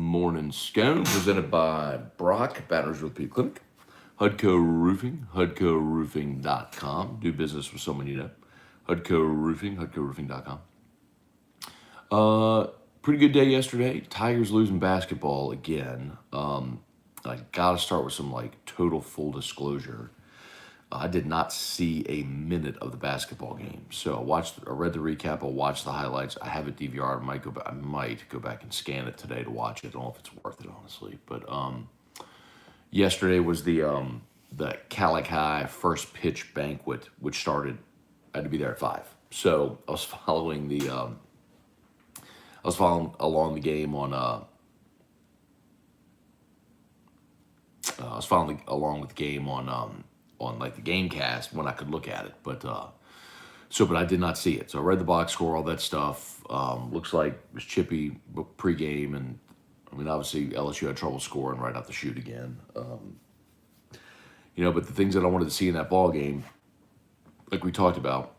morning Scone, presented by Brock, Batters with Pete Clinic, Hudco Roofing, HudcoRoofing.com. Do business with someone you know. Hudco Roofing, HudcoRoofing.com. Pretty good day yesterday. Tigers losing basketball again. I got to start with some total full disclosure. I did not see a minute of the basketball game, so I read the recap. I watched the highlights. I have it DVR. I might go back and scan it today to watch it. I don't know if it's worth it, honestly. But yesterday was the Calic High first pitch banquet, which started. I had to be there at 5, so I was following along the game on. I was following along with the game on the game cast when I could look at it, but I did not see it. So I read the box score, all that stuff. Looks like it was chippy pregame, and I mean obviously LSU had trouble scoring right out the chute again. But the things that I wanted to see in that ball game, like we talked about,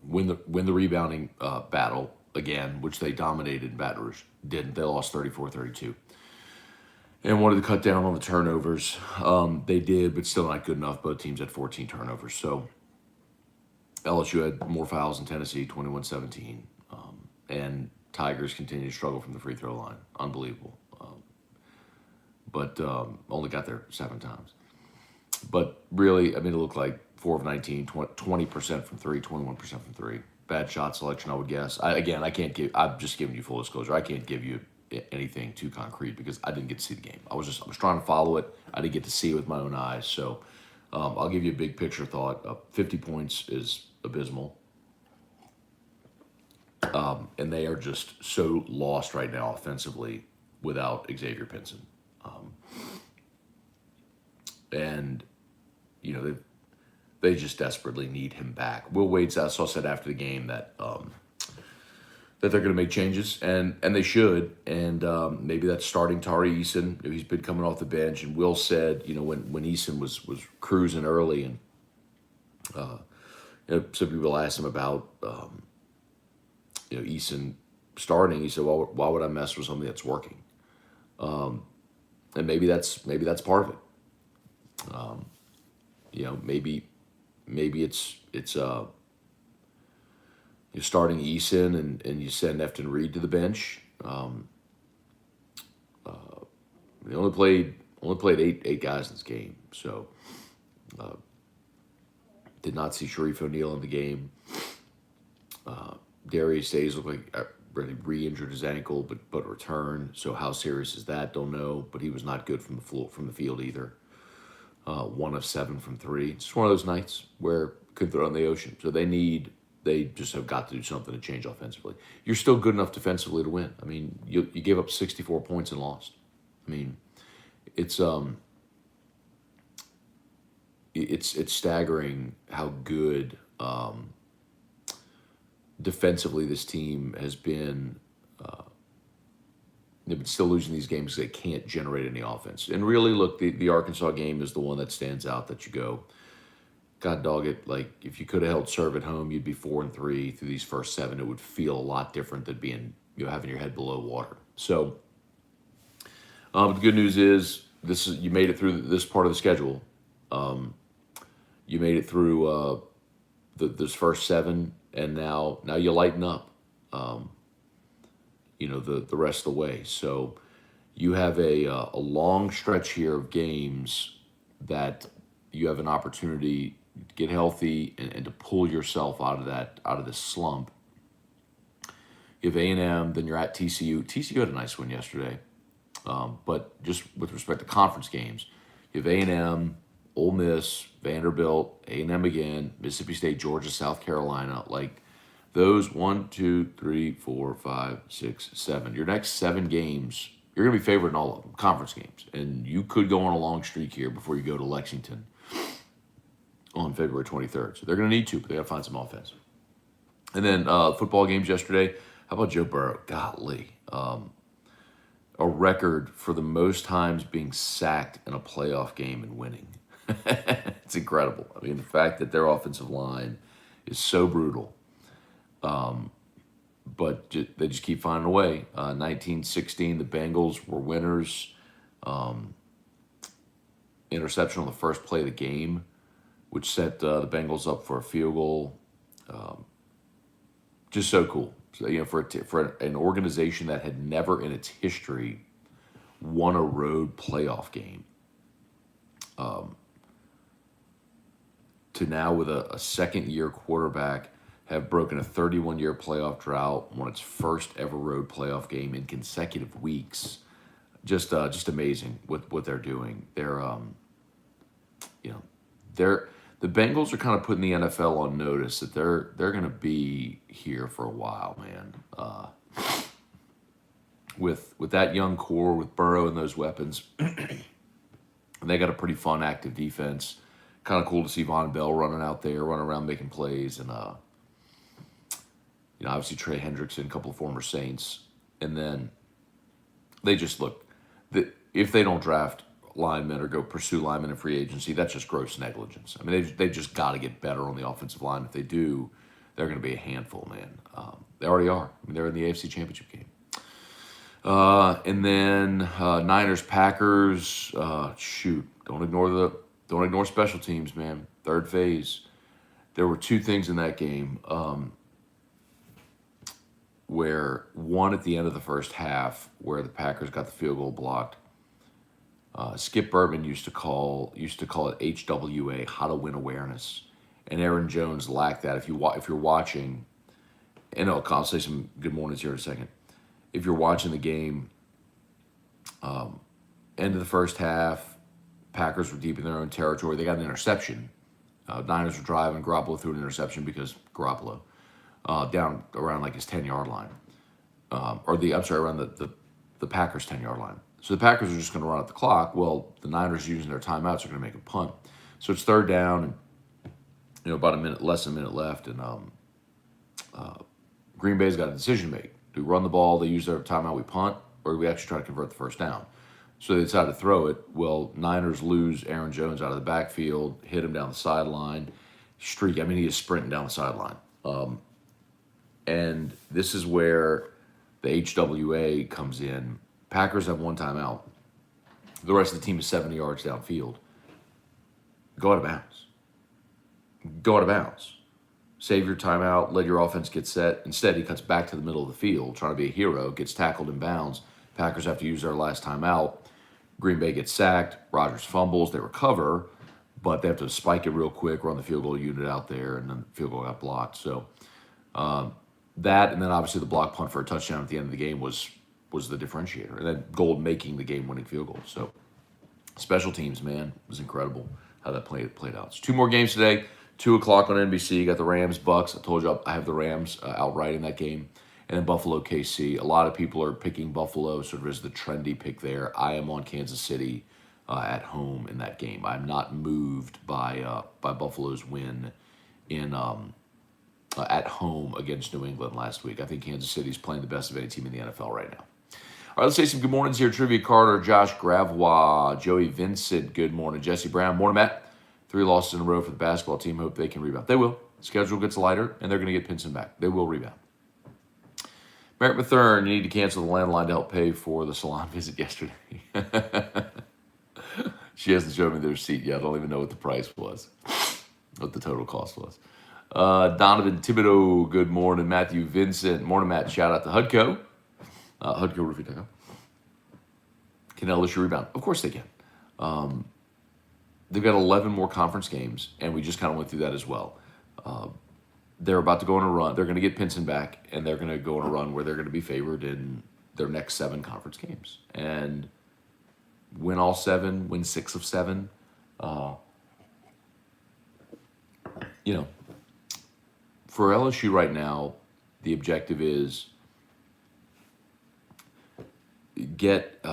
win the rebounding battle again, which they dominated. Baton Rouge didn't. They lost 34-32. And wanted to cut down on the turnovers. They did, but still not good enough. Both teams had 14 turnovers. So LSU had more fouls than Tennessee, 21-17. And Tigers continue to struggle from the free throw line. Unbelievable. But only got there 7 times. But really, I mean, it looked like 4 of 19, 20% from 3, 21% from 3. Bad shot selection, I would guess. I'm just giving you full disclosure. I can't give you anything too concrete because I didn't get to see the game. I was trying to follow it. I didn't get to see it with my own eyes. So I'll give you a big picture thought. 50 points is abysmal. And they are just so lost right now offensively without Xavier Pinson. They just desperately need him back. Will Wade said after the game that they're going to make changes, and they should, and maybe that's starting Tari Eason. He's been coming off the bench, and Will said, when Eason was cruising early, and some people asked him about Eason starting. He said, well, why would I mess with something that's working? And maybe that's part of it. Maybe it's you're starting Eason and you send Efton Reid to the bench. They only played eight guys in this game, so did not see Sharif O'Neal in the game. Darius Days looked like really re-injured his ankle, but returned. So how serious is that? Don't know. But he was not good from the field either. 1 of 7 from 3. It's just one of those nights where could throw in the ocean. So they just have got to do something to change offensively. You're still good enough defensively to win. I mean, you gave up 64 points and lost. I mean, it's staggering how good defensively this team has been. They've been still losing these games because they can't generate any offense. And really, look, the Arkansas game is the one that stands out that you go, God dog it, like if you could have held serve at home, you'd be 4-3 through these first 7. It would feel a lot different than being, having your head below water. So the good news is you made it through this part of the schedule. You made it through this first 7, and now you lighten up. The rest of the way. So you have a long stretch here of games that you have an opportunity to get healthy and to pull yourself out of this slump. You have A&M, then you're at TCU. TCU had a nice win yesterday, but just with respect to conference games, you have A&M, Ole Miss, Vanderbilt, A&M again, Mississippi State, Georgia, South Carolina. Those 1, 2, 3, 4, 5, 6, 7. Your next 7 games, you're going to be favored in all of them, conference games. And you could go on a long streak here before you go to Lexington on February 23rd. So they're going to need to, but they got to find some offense. And then football games yesterday. How about Joe Burrow? Golly. A record for the most times being sacked in a playoff game and winning. It's incredible. I mean, the fact that their offensive line is so brutal. but they just keep finding a way. 1916, the Bengals were winners. Interception on the first play of the game, which set the Bengals up for a field goal. Just so cool. So, for an organization that had never in its history won a road playoff game, to now with a second-year quarterback have broken a 31-year playoff drought, won its first ever road playoff game in consecutive weeks. Just amazing what they're doing. The Bengals are kind of putting the NFL on notice that they're going to be here for a while, man. With that young core, with Burrow and those weapons, and they got a pretty fun, active defense. Kind of cool to see Von Bell running out there, running around making plays, and obviously Trey Hendrickson, a couple of former Saints, and then they just look that if they don't draft linemen or go pursue linemen in free agency, that's just gross negligence. I mean, they just got to get better on the offensive line. If they do, they're going to be a handful, man. They already are. I mean, they're in the AFC Championship game. And then Niners, Packers. Don't ignore special teams, man. Third phase. There were two things in that game where one at the end of the first half, where the Packers got the field goal blocked. Skip Bertman used to call it HWA, how to win awareness, and Aaron Jones lacked that. If you're watching, and I'll say some good mornings here in a second. If you're watching the game, end of the first half, Packers were deep in their own territory. They got an interception. Niners were driving. Garoppolo threw an interception because Garoppolo down around like his 10-yard line, around the Packers' 10-yard line. So the Packers are just going to run out the clock. Well, the Niners using their timeouts are going to make a punt. So it's third down, and about less than a minute left, and Green Bay's got a decision to make. Do we run the ball? They use their timeout. We punt, or do we actually try to convert the first down? So they decided to throw it. Well, Niners lose Aaron Jones out of the backfield, hit him down the sideline, streak. I mean, he is sprinting down the sideline. And this is where the HWA comes in. Packers have one timeout. The rest of the team is 70 yards downfield. Go out of bounds. Go out of bounds. Save your timeout. Let your offense get set. Instead, he cuts back to the middle of the field, trying to be a hero, gets tackled in bounds. Packers have to use their last timeout. Green Bay gets sacked. Rodgers fumbles. They recover, but they have to spike it real quick, run the field goal unit out there, and then the field goal got blocked. So that, and then obviously the block punt for a touchdown at the end of the game was the differentiator. And then Gold making the game-winning field goal. So special teams, man, it was incredible how that played out. It's two more games today, 2 o'clock on NBC. You got the Rams, Bucks. I told you I have the Rams outright in that game. And then Buffalo, KC. A lot of people are picking Buffalo sort of as the trendy pick there. I am on Kansas City at home in that game. I'm not moved by Buffalo's win in at home against New England last week. I think Kansas City's playing the best of any team in the NFL right now. All right, let's say some good mornings here. Trivia Carter, Josh Gravois, Joey Vincent, good morning. Jesse Brown, morning, Matt. 3 losses in a row for the basketball team. Hope they can rebound. They will. Schedule gets lighter, and they're going to get Pinson back. They will rebound. Merritt Mathern, you need to cancel the landline to help pay for the salon visit yesterday. She hasn't showed me the receipt yet. I don't even know what the price was, what the total cost was. Donovan Thibodeau, good morning. Matthew Vincent, morning, Matt. Shout out to Hudco. Hudco Roofing.com. Can LSU rebound? Of course they can. They've got 11 more conference games, and we just kind of went through that as well. They're about to go on a run. They're going to get Pinson back, and they're going to go on a run where they're going to be favored in their next 7 conference games. And win all 7, win 6 of 7. For LSU right now, the objective is get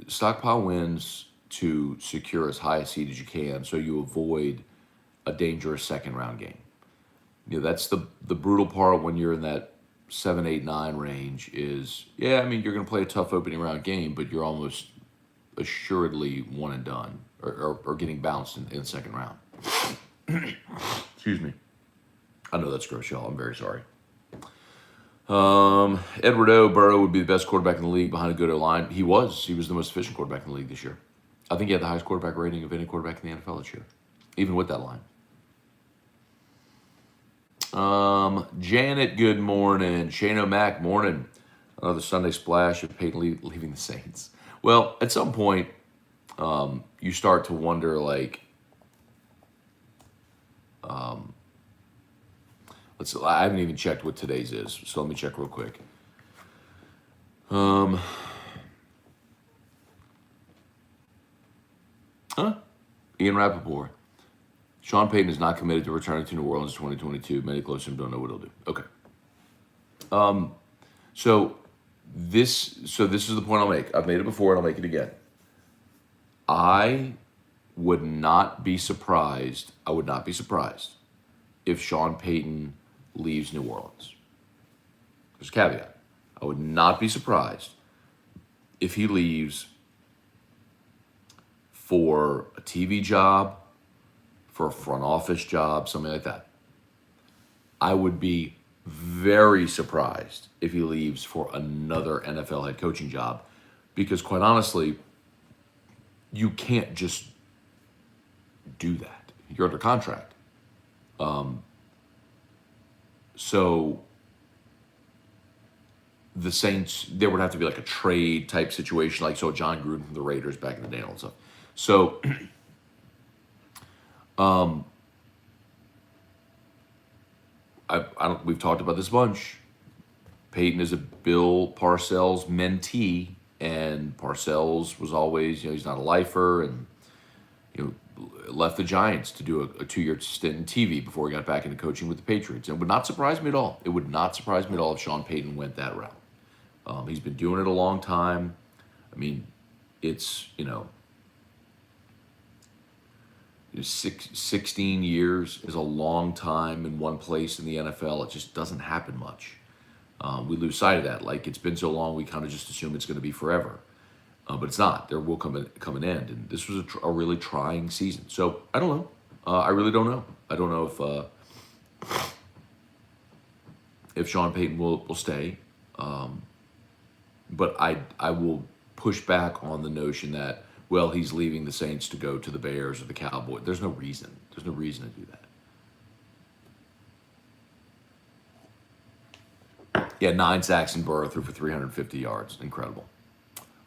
stockpile wins to secure as high a seed as you can so you avoid a dangerous second-round game. That's the brutal part when you're in that 7, 8, 9 range is, you're going to play a tough opening round game, but you're almost assuredly one and done or getting bounced in the second round. Excuse me. I know that's gross, y'all. I'm very sorry. Edward O. Burrow would be the best quarterback in the league behind a good O-line. He was. He was the most efficient quarterback in the league this year. I think he had the highest quarterback rating of any quarterback in the NFL this year, even with that line. Janet, good morning. Shane O'Mac, morning. Another Sunday splash of Payton leaving the Saints. Well, at some point, you start to wonder, like, I haven't even checked what today's is, so let me check real quick. Ian Rappaport. Sean Payton is not committed to returning to New Orleans in 2022. Many close to him don't know what he'll do. Okay. So this is the point I'll make. I've made it before and I'll make it again. I would not be surprised if Sean Payton leaves New Orleans. There's a caveat. I would not be surprised if he leaves for a TV job, for a front office job, something like that. I would be very surprised if he leaves for another NFL head coaching job, because quite honestly, you can't just do that. You're under contract. So the Saints, there would have to be like a trade type situation, like so John Gruden from the Raiders back in the day and all that stuff. So we've talked about this a bunch. Payton is a Bill Parcells mentee, and Parcells was always, he's not a lifer, and left the Giants to do a 2-year stint in TV before he got back into coaching with the Patriots. And it would not surprise me at all. It would not surprise me at all if Sean Payton went that route. He's been doing it a long time. I mean, it's, 16 years is a long time in one place in the NFL. It just doesn't happen much. We lose sight of that. Like, it's been so long, we kind of just assume it's going to be forever. But it's not. There will come an end. And this was a really trying season. So, I don't know. I really don't know. I don't know if Sean Payton will stay. But I will push back on the notion that, well, he's leaving the Saints to go to the Bears or the Cowboys. There's no reason. There's no reason to do that. Yeah, 9 sacks and Burrow threw for 350 yards. Incredible.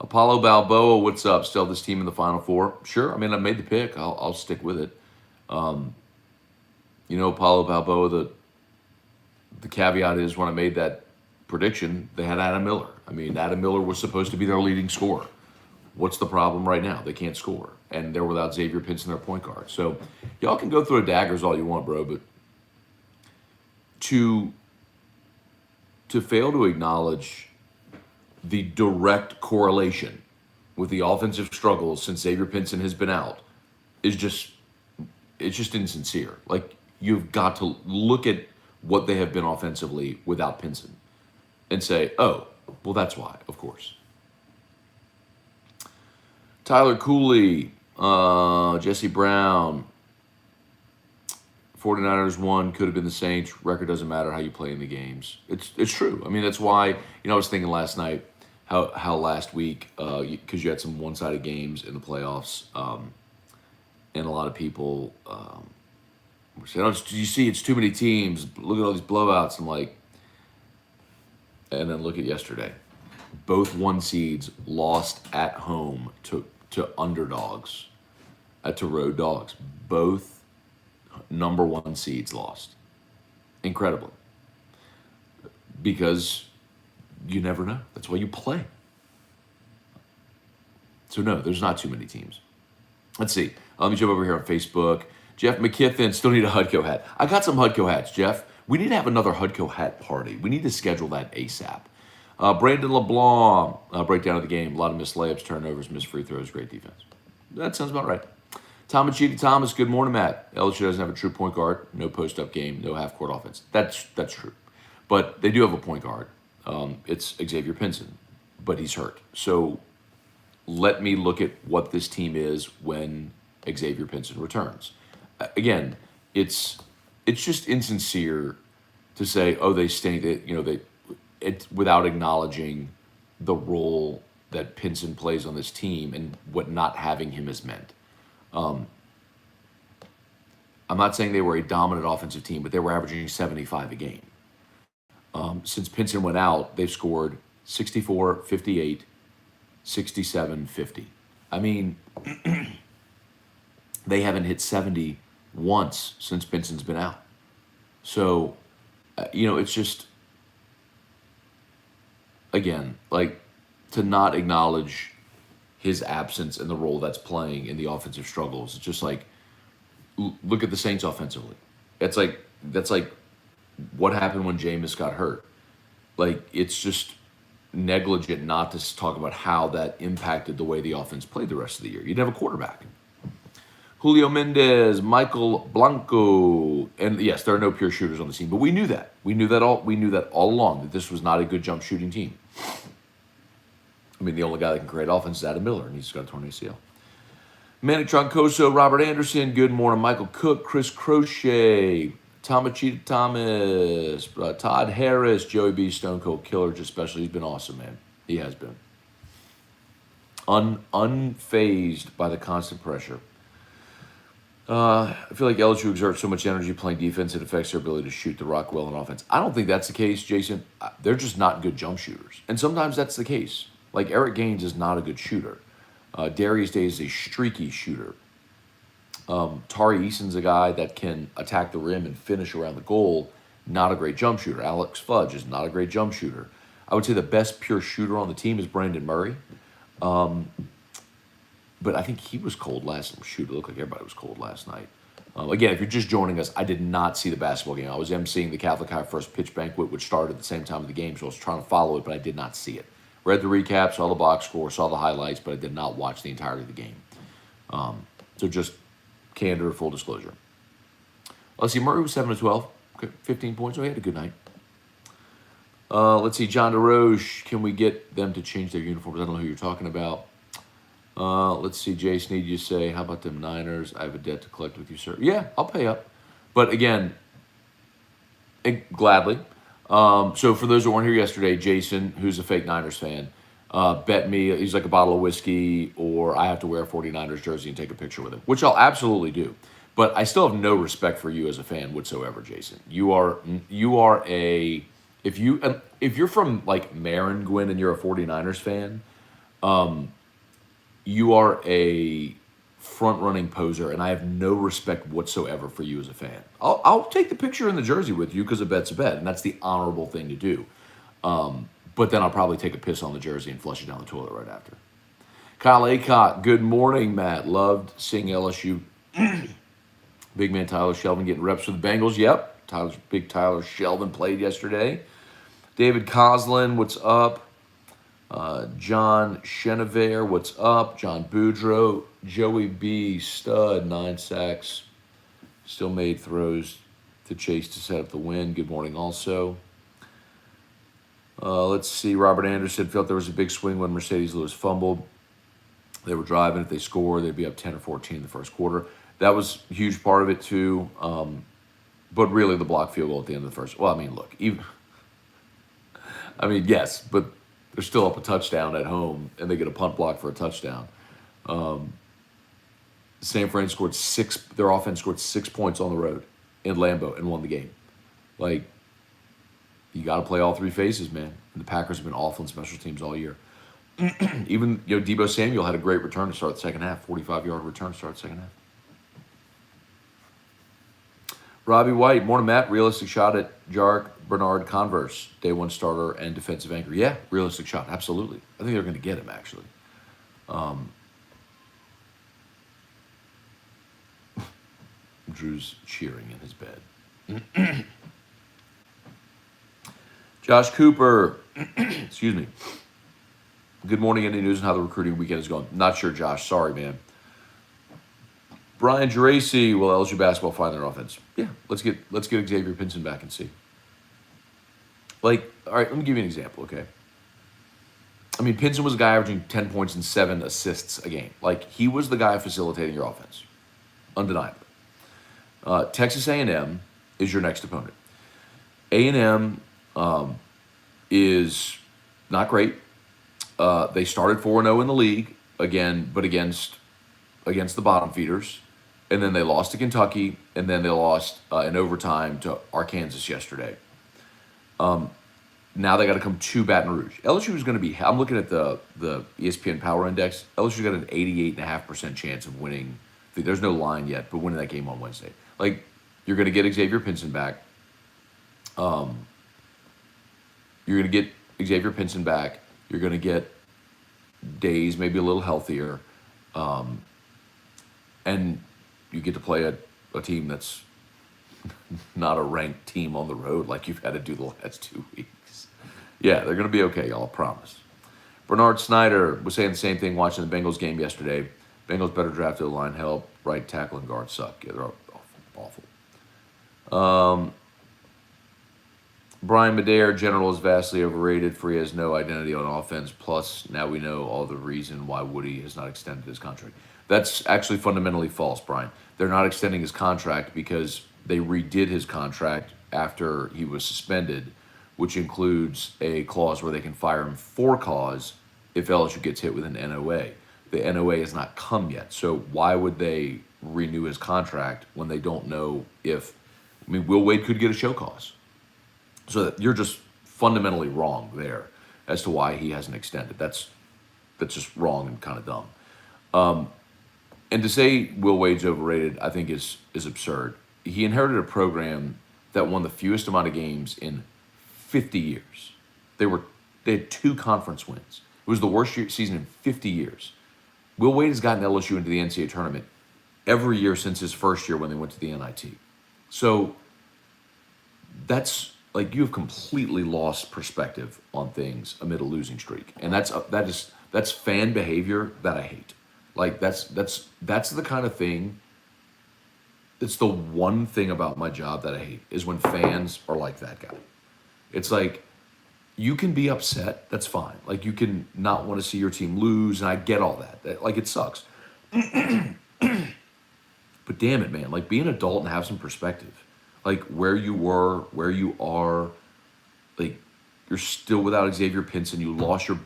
Apollo Balboa, what's up? Still this team in the Final Four? Sure. I mean, I made the pick. I'll stick with it. Apollo Balboa, the caveat is when I made that prediction, they had Adam Miller. I mean, Adam Miller was supposed to be their leading scorer. What's the problem right now? They can't score. And they're without Xavier Pinson, their point guard. So y'all can go through daggers all you want, bro, but to fail to acknowledge the direct correlation with the offensive struggles since Xavier Pinson has been out is just insincere. Like, you've got to look at what they have been offensively without Pinson and say, oh, well, that's why, of course. Tyler Cooley, Jesse Brown, 49ers won, could have been the Saints. Record doesn't matter how you play in the games. It's true. I mean, that's why, I was thinking last night how last week, because you had some one-sided games in the playoffs, and a lot of people said, oh, you see, it's too many teams. Look at all these blowouts. I'm like, and then look at yesterday. Both 1 seeds lost at home to underdogs, to road dogs. Both number 1 seeds lost. Incredibly. Because you never know. That's why you play. So no, there's not too many teams. Let's see. Let me jump over here on Facebook. Jeff McKiffin, still need a Hudco hat. I got some Hudco hats, Jeff. We need to have another Hudco hat party. We need to schedule that ASAP. Brandon LeBlanc, breakdown of the game. A lot of missed layups, turnovers, missed free throws, great defense. That sounds about right. Tom and Cheetah Thomas, good morning, Matt. LSU doesn't have a true point guard, no post-up game, no half-court offense. That's true. But they do have a point guard. It's Xavier Pinson, but he's hurt. So let me look at what this team is when Xavier Pinson returns. Again, it's just insincere to say, oh, they stink. it without acknowledging the role that Pinson plays on this team and what not having him has meant. I'm not saying they were a dominant offensive team, but they were averaging 75 a game. Since Pinson went out, they've scored 64, 58, 67, 50. I mean, they haven't hit 70 once since Pinson's been out. So, it's just, again, like, to not acknowledge his absence and the role that's playing in the offensive struggles. It's just like, look at the Saints offensively. That's like what happened when Jameis got hurt. Like, it's just negligent not to talk about how that impacted the way the offense played the rest of the year. You didn't have a quarterback. Julio Mendez, Michael Blanco, and yes, there are no pure shooters on the team, but we knew that. We knew that all along, that this was not a good jump shooting team. I mean, the only guy that can create offense is Adam Miller, and he's got a torn ACL. Manny Troncoso, Robert Anderson, good morning. Michael Cook, Chris Crochet, Tomachita Thomas, Todd Harris, Joey B, Stone Cold Killer, just especially. He's been awesome, man. He has been. Unfazed by the constant pressure. I feel like LSU exerts so much energy playing defense, it affects their ability to shoot the rock well in offense. I don't think that's the case, Jason. They're just not good jump shooters. And sometimes that's the case. Like, Eric Gaines is not a good shooter. Darius Day is a streaky shooter. Tari Eason's a guy that can attack the rim and finish around the goal. Not a great jump shooter. Alex Fudge is not a great jump shooter. I would say the best pure shooter on the team is Brandon Murray. But I think he was cold last night. Shoot, it looked like everybody was cold last night. Again, if you're just joining us, I did not see the basketball game. I was emceeing the Catholic High First Pitch Banquet, which started at the same time of the game, so I was trying to follow it, but I did not see it. Read the recap, saw the box score, saw the highlights, but I did not watch the entirety of the game. So just candor, full disclosure. Let's see, Murray was 7 of 12, 15 points, so he had a good night. Let's see, John DeRoche, can we get them to change their uniforms? I don't know who you're talking about. Let's see, Jason, need you say, how about them Niners? I have a debt to collect with you, sir. Yeah, I'll pay up. But again, gladly. So for those who weren't here yesterday, Jason, who's a fake Niners fan, bet me he's like a bottle of whiskey, or I have to wear a 49ers jersey and take a picture with him, which I'll absolutely do. But I still have no respect for you as a fan whatsoever, Jason. You are a, if you're from like Maringouin and you're a 49ers fan, you are a front-running poser, and I have no respect whatsoever for you as a fan. I'll take the picture in the jersey with you because a bet's a bet, and that's the honorable thing to do. But then I'll probably take a piss on the jersey and flush it down the toilet right after. Kyle Aycott, good morning, Matt. Loved seeing LSU. Big man Tyler Shelvin getting reps for the Bengals. Yep, Big Tyler Shelvin played yesterday. David Coslin, what's up? John Chenevier, what's up? John Boudreaux, Joey B, stud, 9 sacks. Still made throws to Chase to set up the win. Good morning also. Let's see, Robert Anderson felt there was a big swing when Mercedes Lewis fumbled. They were driving. If they score, they'd be up 10 or 14 in the first quarter. That was a huge part of it too. But really the block field goal at the end of the first. Well, I mean, look, yes, but they're still up a touchdown at home, and they get a punt block for a touchdown. San Fran scored 6. Their offense scored 6 points on the road in Lambeau and won the game. Like, you got to play all three phases, man. And the Packers have been awful in special teams all year. Even Deebo Samuel had a great return to start the second half. 45-yard return to start the second half. Robbie White, morning, Matt. Realistic shot at Jarek Bernard Converse, day one starter and defensive anchor. Yeah, realistic shot, absolutely. I think they're going to get him, actually. Drew's cheering in his bed. Josh Cooper, excuse me. Good morning. Any news on how the recruiting weekend is going? Not sure, Josh. Sorry, man. Brian Geraci, will LSU basketball find their offense? Yeah, let's get Xavier Pinson back and see. Like, all right, let me give you an example, okay? I mean, Pinson was a guy averaging 10 points and 7 assists a game. Like, he was the guy facilitating your offense, undeniably. Texas A&M is your next opponent. A&M is not great. They started 4-0 in the league again, but against the bottom feeders, and then they lost to Kentucky, and then they lost in overtime to Arkansas yesterday. Now they got to come to Baton Rouge. LSU is going to be. I'm looking at the ESPN Power Index. LSU's got an 88.5% chance of winning. There's no line yet, but winning that game on Wednesday. Like, you're going to get Xavier Pinson back. You're going to get Xavier Pinson back. You're going to get Days maybe a little healthier, and you get to play a team that's not a ranked team on the road like you've had to do the last 2 weeks. Yeah, they're going to be okay, y'all, I promise. Bernard Snyder was saying the same thing watching the Bengals game yesterday. Bengals better draft O-line help. Right tackle and guard suck. Yeah, they're awful. Brian Madare, general, is vastly overrated for he has no identity on offense. Plus, now we know all the reason why Woody has not extended his contract. That's actually fundamentally false, Brian. They're not extending his contract because they redid his contract after he was suspended, which includes a clause where they can fire him for cause if LSU gets hit with an NOA. The NOA has not come yet, so why would they renew his contract when they don't know if... I mean, Will Wade could get a show cause. So that you're just fundamentally wrong there as to why he hasn't extended. That's just wrong and kind of dumb. And to say Will Wade's overrated, I think is absurd. He inherited a program that won the fewest amount of games in 50 years. They had 2 conference wins. It was the worst season in 50 years. Will Wade has gotten LSU into the NCAA tournament every year since his first year when they went to the NIT. So that's... like, you have completely lost perspective on things amid a losing streak, and that's fan behavior that I hate. Like, that's the kind of thing. It's the one thing about my job that I hate is when fans are like that guy. It's like, you can be upset, that's fine. Like, you can not want to see your team lose, and I get all that. Like, it sucks. But damn it, man, like, be an adult and have some perspective. Like, where you were, where you are, like, you're still without Xavier Pinson. You lost your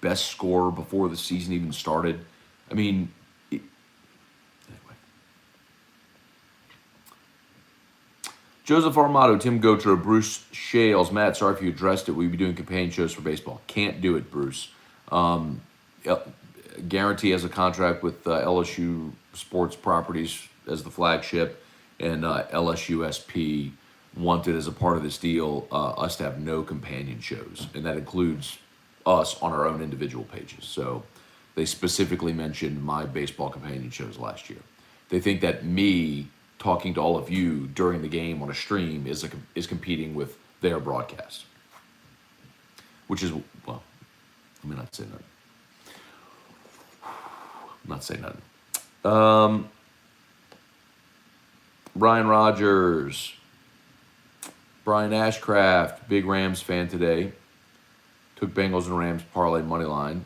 best scorer before the season even started. I mean, anyway. Joseph Armato, Tim Gotro, Bruce Shales, Matt, sorry if you addressed it. We'll be doing companion shows for baseball. Can't do it, Bruce. Guarantee has a contract with LSU Sports Properties as the flagship, and LSUSP wanted as a part of this deal us to have no companion shows, and that includes us on our own individual pages. So they specifically mentioned my baseball companion shows last year. They think that me talking to all of you during the game on a stream is competing with their broadcast, which is, well, let me not say nothing. Not say nothing. Brian Rogers, Brian Ashcraft, big Rams fan today. Took Bengals and Rams parlay money line.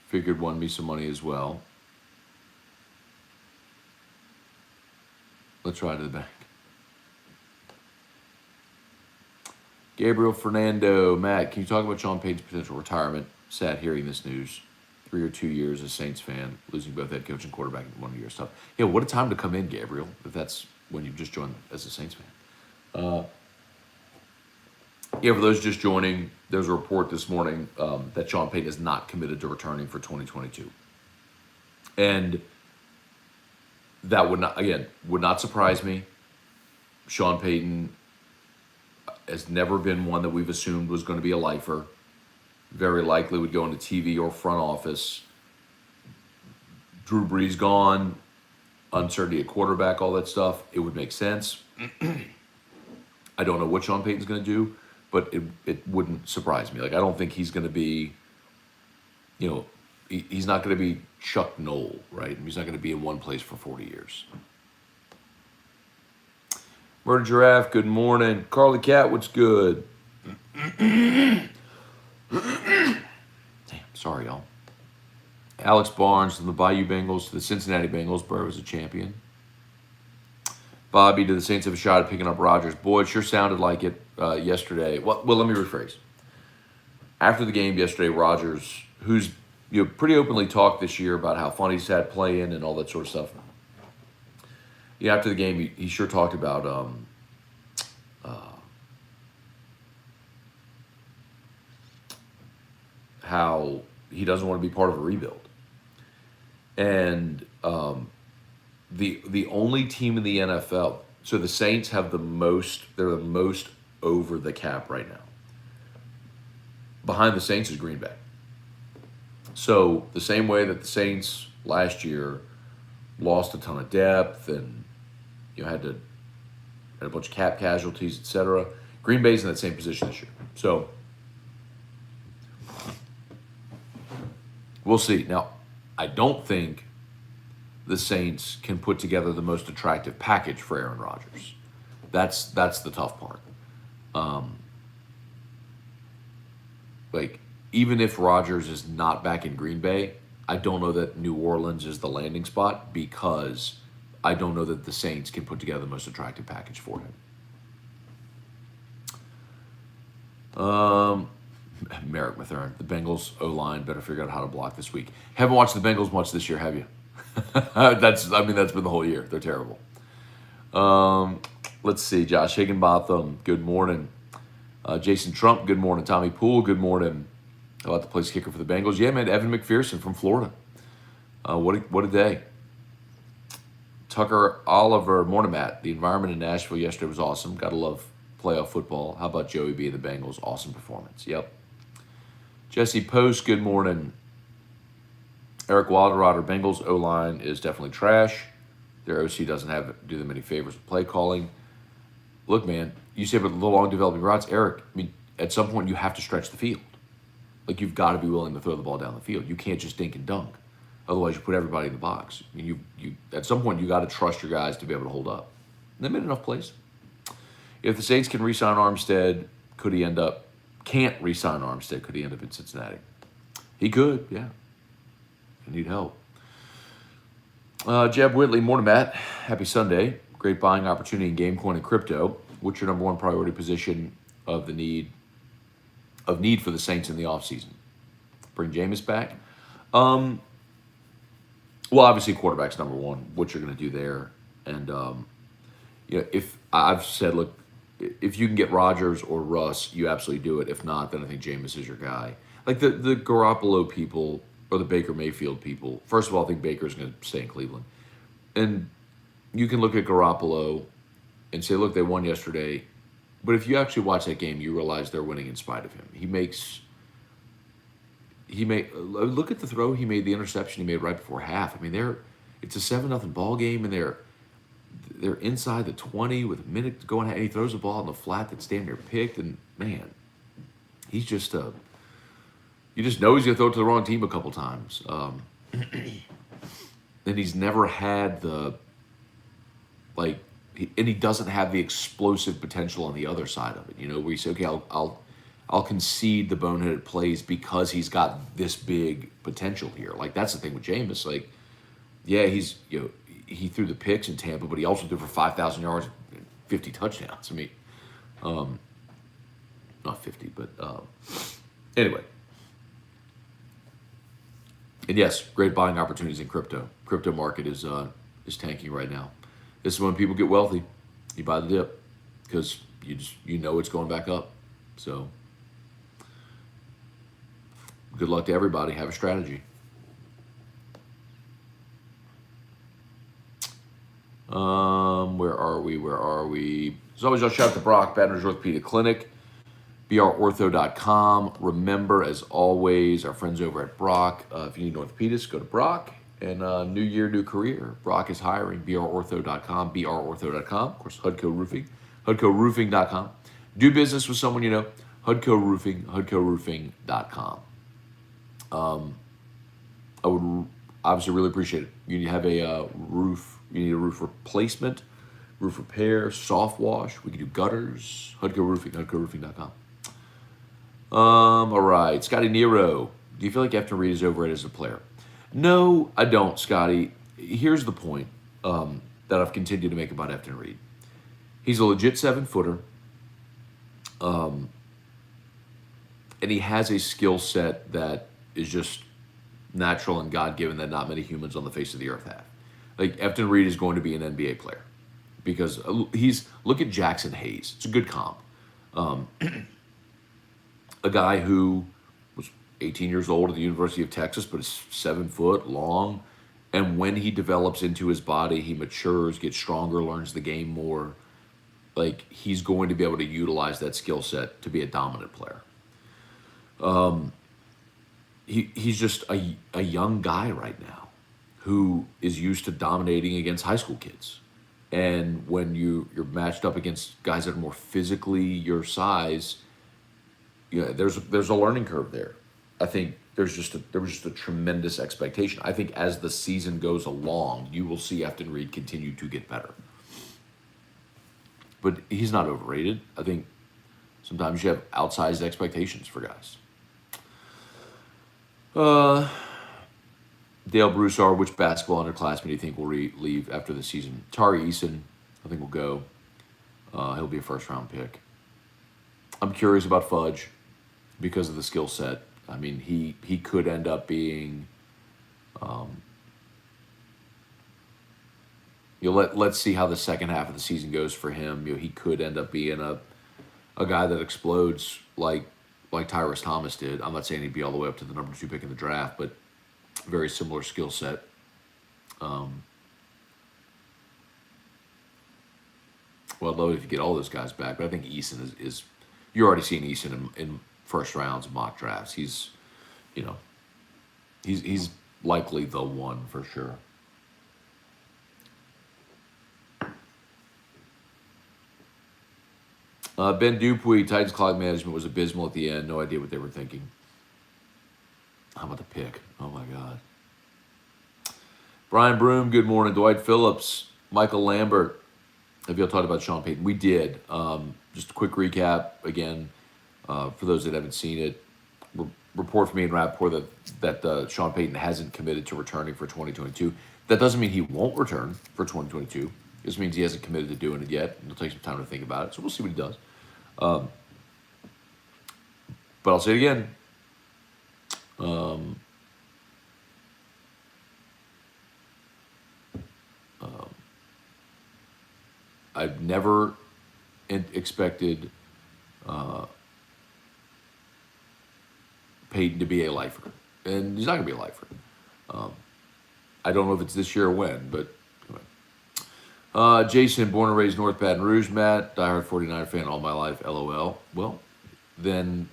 Figured won me some money as well. Let's ride to the bank. Gabriel Fernando, Matt, can you talk about Sean Payton's potential retirement? Sad hearing this news. 3 or 2 years as Saints fan, losing both head coach and quarterback in 1 year stuff. Yeah, what a time to come in, Gabriel, if that's when you've just joined as a Saints fan. Yeah, for those just joining, there's a report this morning that Sean Payton is not committed to returning for 2022. And that would not surprise me. Sean Payton has never been one that we've assumed was going to be a lifer. Very likely would go into TV or front office. Drew Brees gone, uncertainty at quarterback, all that stuff. It would make sense. I don't know what Sean Payton's going to do, but it wouldn't surprise me. Like, I don't think he's going to be, he's not going to be Chuck Noll, right? He's not going to be in one place for 40 years. Murder Giraffe, good morning. Carly Cat, what's good? Damn, sorry, y'all. Alex Barnes from the Bayou Bengals to the Cincinnati Bengals. Burrow is a champion. Bobby, do the Saints have a shot at picking up Rodgers? Boy, it sure sounded like it yesterday. Well, let me rephrase. After the game yesterday, Rodgers, who's pretty openly talked this year about how fun he's had playing and all that sort of stuff. Yeah, after the game, he sure talked about how he doesn't want to be part of a rebuild. And the only team in the NFL, so the Saints have they're the most over the cap right now. Behind the Saints is Green Bay. So the same way that the Saints last year lost a ton of depth and had a bunch of cap casualties, etc., Green Bay's in that same position this year. So we'll see. Now, I don't think the Saints can put together the most attractive package for Aaron Rodgers. That's the tough part. Even if Rodgers is not back in Green Bay, I don't know that New Orleans is the landing spot because I don't know that the Saints can put together the most attractive package for him. Merrick Mathern, the Bengals O-line better figure out how to block this week. Haven't watched the Bengals much this year, have you? That's been the whole year. They're terrible. Let's see. Josh Higginbotham, good morning. Jason Trump, good morning. Tommy Poole, good morning. How about the place kicker for the Bengals? Yeah, man, Evan McPherson from Florida. What a day. Tucker Oliver, morning, Matt. The environment in Nashville yesterday was awesome. Gotta love playoff football. How about Joey B and the Bengals? Awesome performance. Yep. Jesse Post, good morning. Eric Wilderrotter, Bengals O-line is definitely trash. Their OC doesn't do them any favors with play calling. Look, man, you say about the long developing routes, Eric, I mean, at some point you have to stretch the field. You've got to be willing to throw the ball down the field. You can't just dink and dunk. Otherwise, you put everybody in the box. I mean, you at some point, you got to trust your guys to be able to hold up. And they made enough plays. If the Saints can re-sign Armstead, can't re-sign Armstead, could he end up in Cincinnati? He could, yeah. I need help. Jeb Whitley, morning, Matt. Happy Sunday. Great buying opportunity in Gamecoin and crypto. What's your number one priority position of need for the Saints in the offseason? Bring Jameis back? Well, obviously quarterback's number one. What you're going to do there. And, if I've said, look, if you can get Rodgers or Russ, you absolutely do it. If not, then I think Jameis is your guy. The Garoppolo people or the Baker Mayfield people, first of all, I think Baker's going to stay in Cleveland. And you can look at Garoppolo and say, look, they won yesterday. But if you actually watch that game, you realize they're winning in spite of him. Look at the throw he made, the interception he made right before half. I mean, it's a 7-0 ball game, and they're inside the 20 with a minute to go, and he throws a ball in the flat that's damn near picked. And man, he's just you just know he's gonna throw it to the wrong team a couple times. And he's never had and he doesn't have the explosive potential on the other side of it. Where you say, okay, I'll concede the boneheaded plays because he's got this big potential here. That's the thing with Jameis. Yeah, he threw the picks in Tampa, but he also threw for 5,000 yards, 50 touchdowns. I mean, not 50, but anyway. And yes, great buying opportunities in crypto. Crypto market is tanking right now. This is when people get wealthy. You buy the dip because you know it's going back up. So good luck to everybody. Have a strategy. Where are we? As always, I'll shout out to Brock, Baton Rouge Orthopedic Clinic, brortho.com. Remember, as always, our friends over at Brock. If you need an orthopedist, go to Brock. And new year, new career. Brock is hiring, brortho.com, brortho.com. Of course, Hudco Roofing, hudcoroofing.com. Do business with someone you know, Hudco Roofing, hudcoroofing.com. I would obviously really appreciate it. You have a roof, you need a roof replacement, roof repair, soft wash. We can do gutters, Hudco Roofing, hudcoroofing.com. All right, Scotty Nero. Do you feel like Efton Reid is overrated as a player? No, I don't, Scotty. Here's the point that I've continued to make about Efton Reid. He's a legit 7-footer. and he has a skill set that is just natural and God given that not many humans on the face of the earth have. Like Efton Reid is going to be an NBA player because look at Jackson Hayes. It's a good comp. A guy who was 18 years old at the University of Texas, but is 7 foot long. And when he develops into his body, he matures, gets stronger, learns the game more. Like he's going to be able to utilize that skill set to be a dominant player. He's just a young guy right now who is used to dominating against high school kids. And when you're matched up against guys that are more physically your size, there's a learning curve there. I think there was just a tremendous expectation. I think as the season goes along, you will see Efton Reid continue to get better. But he's not overrated. I think sometimes you have outsized expectations for guys. Dale Broussard, which basketball underclassmen do you think will leave after the season? Tari Eason, I think will go. He'll be a first-round pick. I'm curious about Fudge because of the skill set. I mean, he could end up being. Let's see how the second half of the season goes for him. He could end up being a guy that explodes like Tyrus Thomas did. I'm not saying he'd be all the way up to the number 2 pick in the draft, but very similar skill set. Well, I'd love it if you get all those guys back, but I think Eason is you're already seeing Eason in first rounds of mock drafts. He's likely the one for sure. Ben Dupuy, Titans clock management was abysmal at the end. No idea what they were thinking. How about the pick? Oh, my God. Brian Broom, good morning. Dwight Phillips, Michael Lambert. Have y'all talked about Sean Payton? We did. Just a quick recap again for those that haven't seen it. Report from me and Rappaport that Sean Payton hasn't committed to returning for 2022. That doesn't mean he won't return for 2022. It just means he hasn't committed to doing it yet. It'll take some time to think about it. So we'll see what he does. But I'll say it again. I've never expected Payton to be a lifer. And he's not going to be a lifer. I don't know if it's this year or when, but anyway. Jason, born and raised North Baton Rouge, Matt. Diehard 49er fan all my life, LOL. Well, then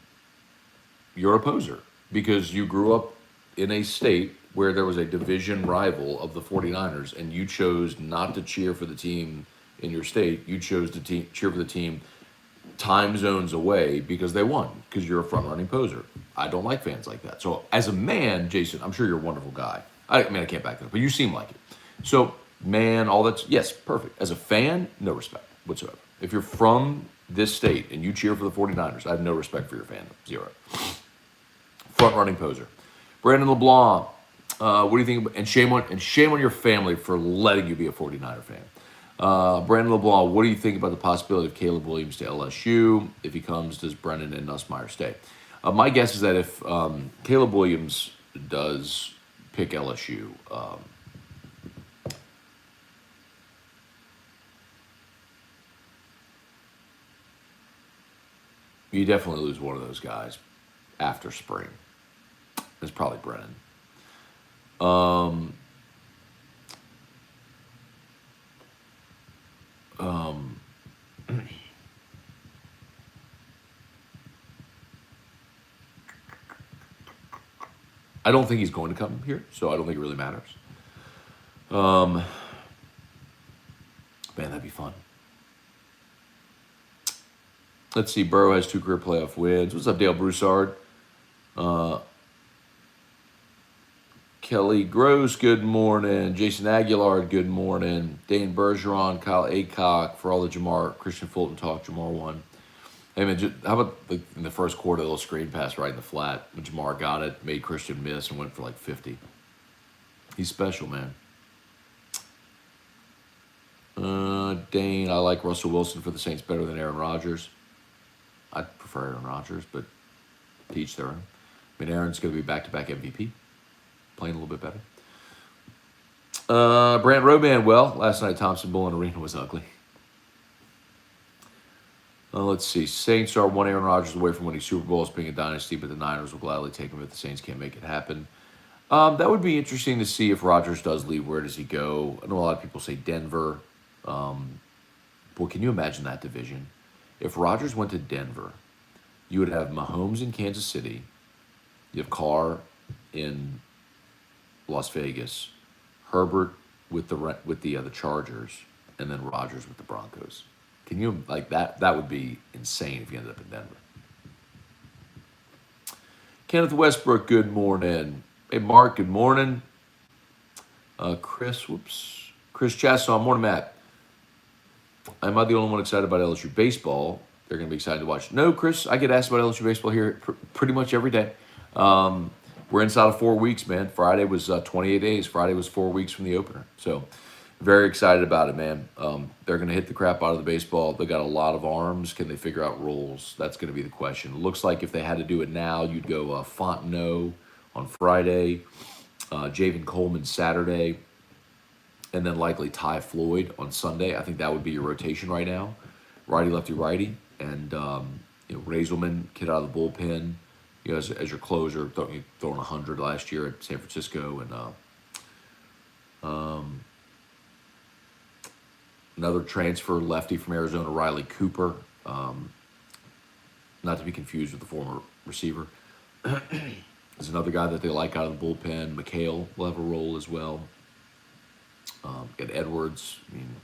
you're a poser because you grew up in a state where there was a division rival of the 49ers and you chose not to cheer for the team in your state. You chose to cheer for the team time zones away because they won, because you're a front-running poser. I don't like fans like that. So as a man, Jason, I'm sure you're a wonderful guy. I can't back that up, but you seem like it. So, man, all that's, yes, perfect. As a fan, no respect whatsoever. If you're from this state and you cheer for the 49ers, I have no respect for your fandom. Zero. Front-running poser. Brandon LeBlanc, what do you think? And shame on your family for letting you be a 49er fan. Brandon LeBlanc, what do you think about the possibility of Caleb Williams to LSU? If he comes, does Brennan and Nussmeier stay? My guess is that if Caleb Williams does pick LSU, you definitely lose one of those guys after spring. It's probably Brennan. I don't think he's going to come here, so I don't think it really matters. Man, that'd be fun. Let's see. Burrow has 2 career playoff wins. What's up, Dale Broussard? Kelly Gross, good morning. Jason Aguilar, good morning. Dane Bergeron, Kyle Aycock, for all the Jamar, Christian Fulton talk, Jamar won. Hey, man, how about in the first quarter, a little screen pass right in the flat? When Jamar got it, made Christian miss, and went for like 50. He's special, man. Dane, I like Russell Wilson for the Saints better than Aaron Rodgers. I prefer Aaron Rodgers, but to each their own. I mean, Aaron's going to be back-to-back MVP, playing a little bit better. Brant Roban, well, last night Thompson Bowl Arena was ugly. Let's see. Saints are one Aaron Rodgers away from winning Super Bowls, being a dynasty, but the Niners will gladly take him if the Saints can't make it happen. That would be interesting to see if Rodgers does leave. Where does he go? I know a lot of people say Denver. Boy, can you imagine that division? If Rodgers went to Denver, you would have Mahomes in Kansas City. You have Carr in Las Vegas, Herbert with the Chargers, and then Rodgers with the Broncos. Can you like that? That would be insane if you ended up in Denver. Kenneth Westbrook, good morning. Hey, Mark, good morning. Chris Chasson, morning, Matt. Am I the only one excited about LSU baseball? They're going to be excited to watch. No, Chris, I get asked about LSU baseball here pretty much every day. We're inside of 4 weeks, man. Friday was 28 days. Friday was 4 weeks from the opener. So very excited about it, man. They're going to hit the crap out of the baseball. They got a lot of arms. Can they figure out roles? That's going to be the question. It looks like if they had to do it now, you'd go Fontenot on Friday, Javen Coleman Saturday, and then likely Ty Floyd on Sunday. I think that would be your rotation right now. Righty, lefty, righty. And, Razelman, kid out of the bullpen, as your closer, throwing 100 last year at San Francisco. And another transfer lefty from Arizona, Riley Cooper. Not to be confused with the former receiver. There's another guy that they like out of the bullpen. McHale will have a role as well. Got Edwards. I mean,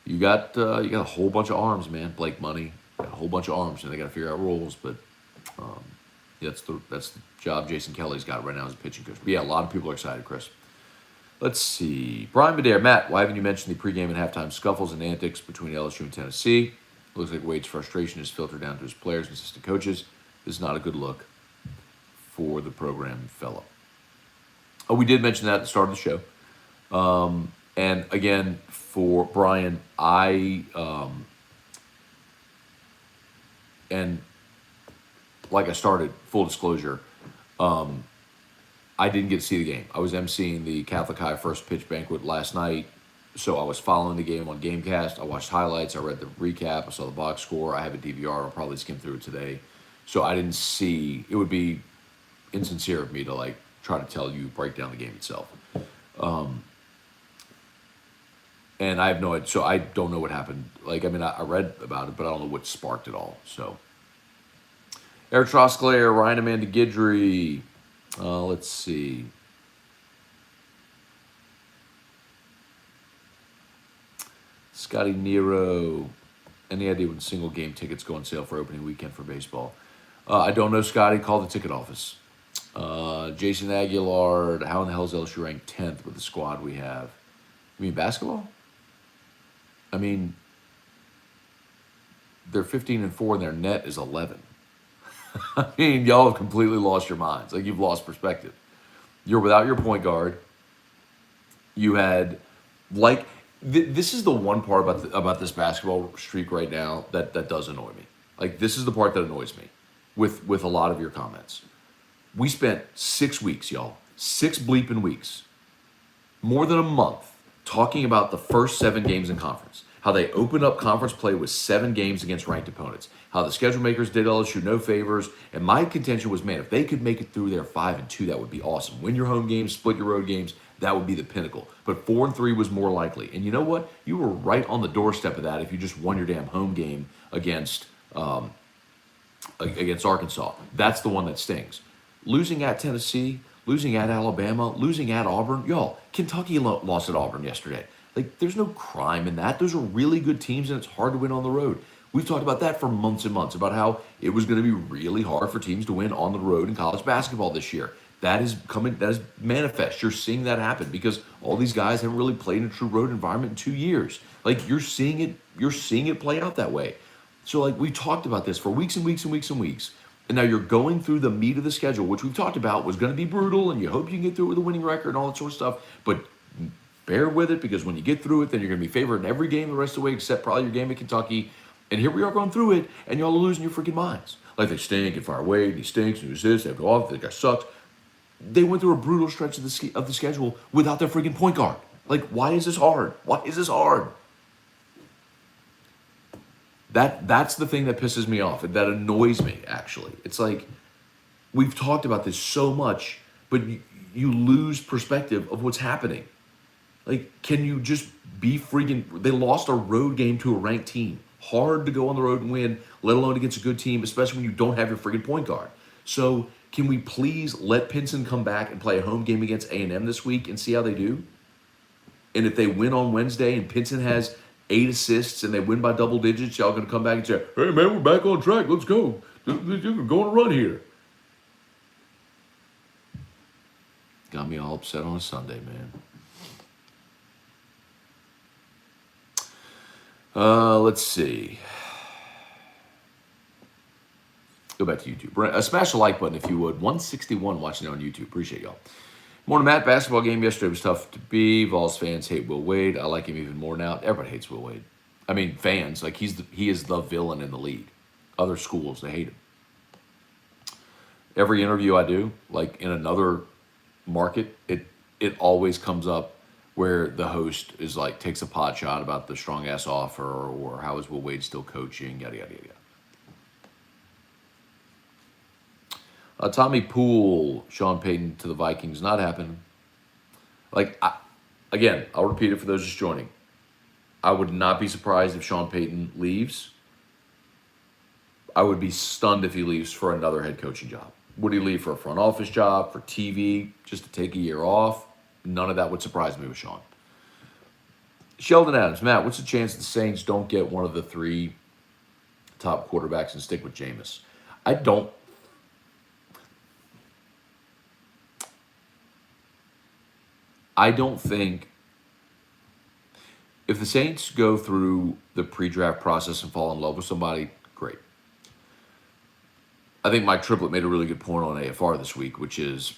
you got a whole bunch of arms, man. Blake Money, got a whole bunch of arms, and they got to figure out roles. But that's the job Jason Kelly's got right now as a pitching coach. But yeah, a lot of people are excited, Chris. Let's see. Brian Madere, Matt, why haven't you mentioned the pregame and halftime scuffles and antics between LSU and Tennessee? Looks like Wade's frustration is filtered down to his players and assistant coaches. This is not a good look for the program fellow. Oh, we did mention that at the start of the show. And again, for Brian, and like I started, full disclosure, I didn't get to see the game. I was emceeing the Catholic High first pitch banquet last night, so I was following the game on Gamecast. I watched highlights. I read the recap. I saw the box score. I have a DVR. I'll probably skim through it today. So I didn't see. It would be insincere of me to try to tell you, break down the game itself. And I have no idea. So I don't know what happened. I read about it, but I don't know what sparked it all. So Eric Trosclair, Ryan Amanda Guidry. Let's see. Scotty Nero. Any idea when single game tickets go on sale for opening weekend for baseball? I don't know, Scotty. Call the ticket office. Jason Aguilar. How in the hell is LSU ranked 10th with the squad we have? You mean basketball? I mean, they're 15-4 and their net is 11. I mean, y'all have completely lost your minds. You've lost perspective. You're without your point guard. You had, this is the one part about this basketball streak right now that does annoy me. This is the part that annoys me with a lot of your comments. We spent 6 weeks, y'all. 6 bleeping weeks. More than a month talking about the first 7 games in conference. How they opened up conference play with 7 games against ranked opponents. How the schedule makers did LSU no favors. And my contention was, man, if they could make it through there 5-2, that would be awesome. Win your home games, split your road games, that would be the pinnacle. But 4-3 was more likely. And you know what? You were right on the doorstep of that if you just won your damn home game against Arkansas. That's the one that stings. Losing at Tennessee, losing at Alabama, losing at Auburn. Y'all, Kentucky lost at Auburn yesterday. There's no crime in that. Those are really good teams, and it's hard to win on the road. We've talked about that for months and months, about how it was going to be really hard for teams to win on the road in college basketball this year. That is manifest. You're seeing that happen because all these guys haven't really played in a true road environment in 2 years. You're seeing it play out that way. So we talked about this for weeks and weeks and weeks and weeks. And now you're going through the meat of the schedule, which we've talked about was going to be brutal, and you hope you can get through it with a winning record and all that sort of stuff. But bear with it, because when you get through it, then you're going to be favored in every game the rest of the way, except probably your game at Kentucky. And here we are going through it, and y'all are losing your freaking minds. Like they stink and fire Wade, and he stinks, and who's this, they have to go off, the guy sucks. They went through a brutal stretch of the schedule without their freaking point guard. Like, why is this hard? Why is this hard? That's the thing that pisses me off. That annoys me, actually. It's like, we've talked about this so much, but you lose perspective of what's happening. Like, can you just be freaking... They lost a road game to a ranked team. Hard to go on the road and win, let alone against a good team, especially when you don't have your freaking point guard. So, can we please let Pinson come back and play a home game against A&M this week and see how they do? And if they win on Wednesday and Pinson has 8 assists and they win by double digits, y'all going to come back and say, hey, man, we're back on track. Let's go. We're going to run here. Got me all upset on a Sunday, man. Let's see. Go back to YouTube. Smash the like button if you would. 161 watching it on YouTube. Appreciate y'all. Morning, Matt. Basketball game yesterday was tough to be. Vols fans hate Will Wade. I like him even more now. Everybody hates Will Wade. I mean, fans. Like, he is the villain in the league. Other schools, they hate him. Every interview I do, like in another market, it always comes up where the host is like, takes a pot shot about the strong ass offer or how is Will Wade still coaching, yada, yada, yada. Tommy Poole, Sean Payton to the Vikings, not happening. Like, again, I'll repeat it for those just joining. I would not be surprised if Sean Payton leaves. I would be stunned if he leaves for another head coaching job. Would he leave for a front office job, for TV, just to take a year off? None of that would surprise me with Sean. Sheldon Adams, Matt, what's the chance the Saints don't get one of the 3 top quarterbacks and stick with Jameis? I don't think, if the Saints go through the pre-draft process and fall in love with somebody, great. I think Mike Triplett made a really good point on AFR this week, which is,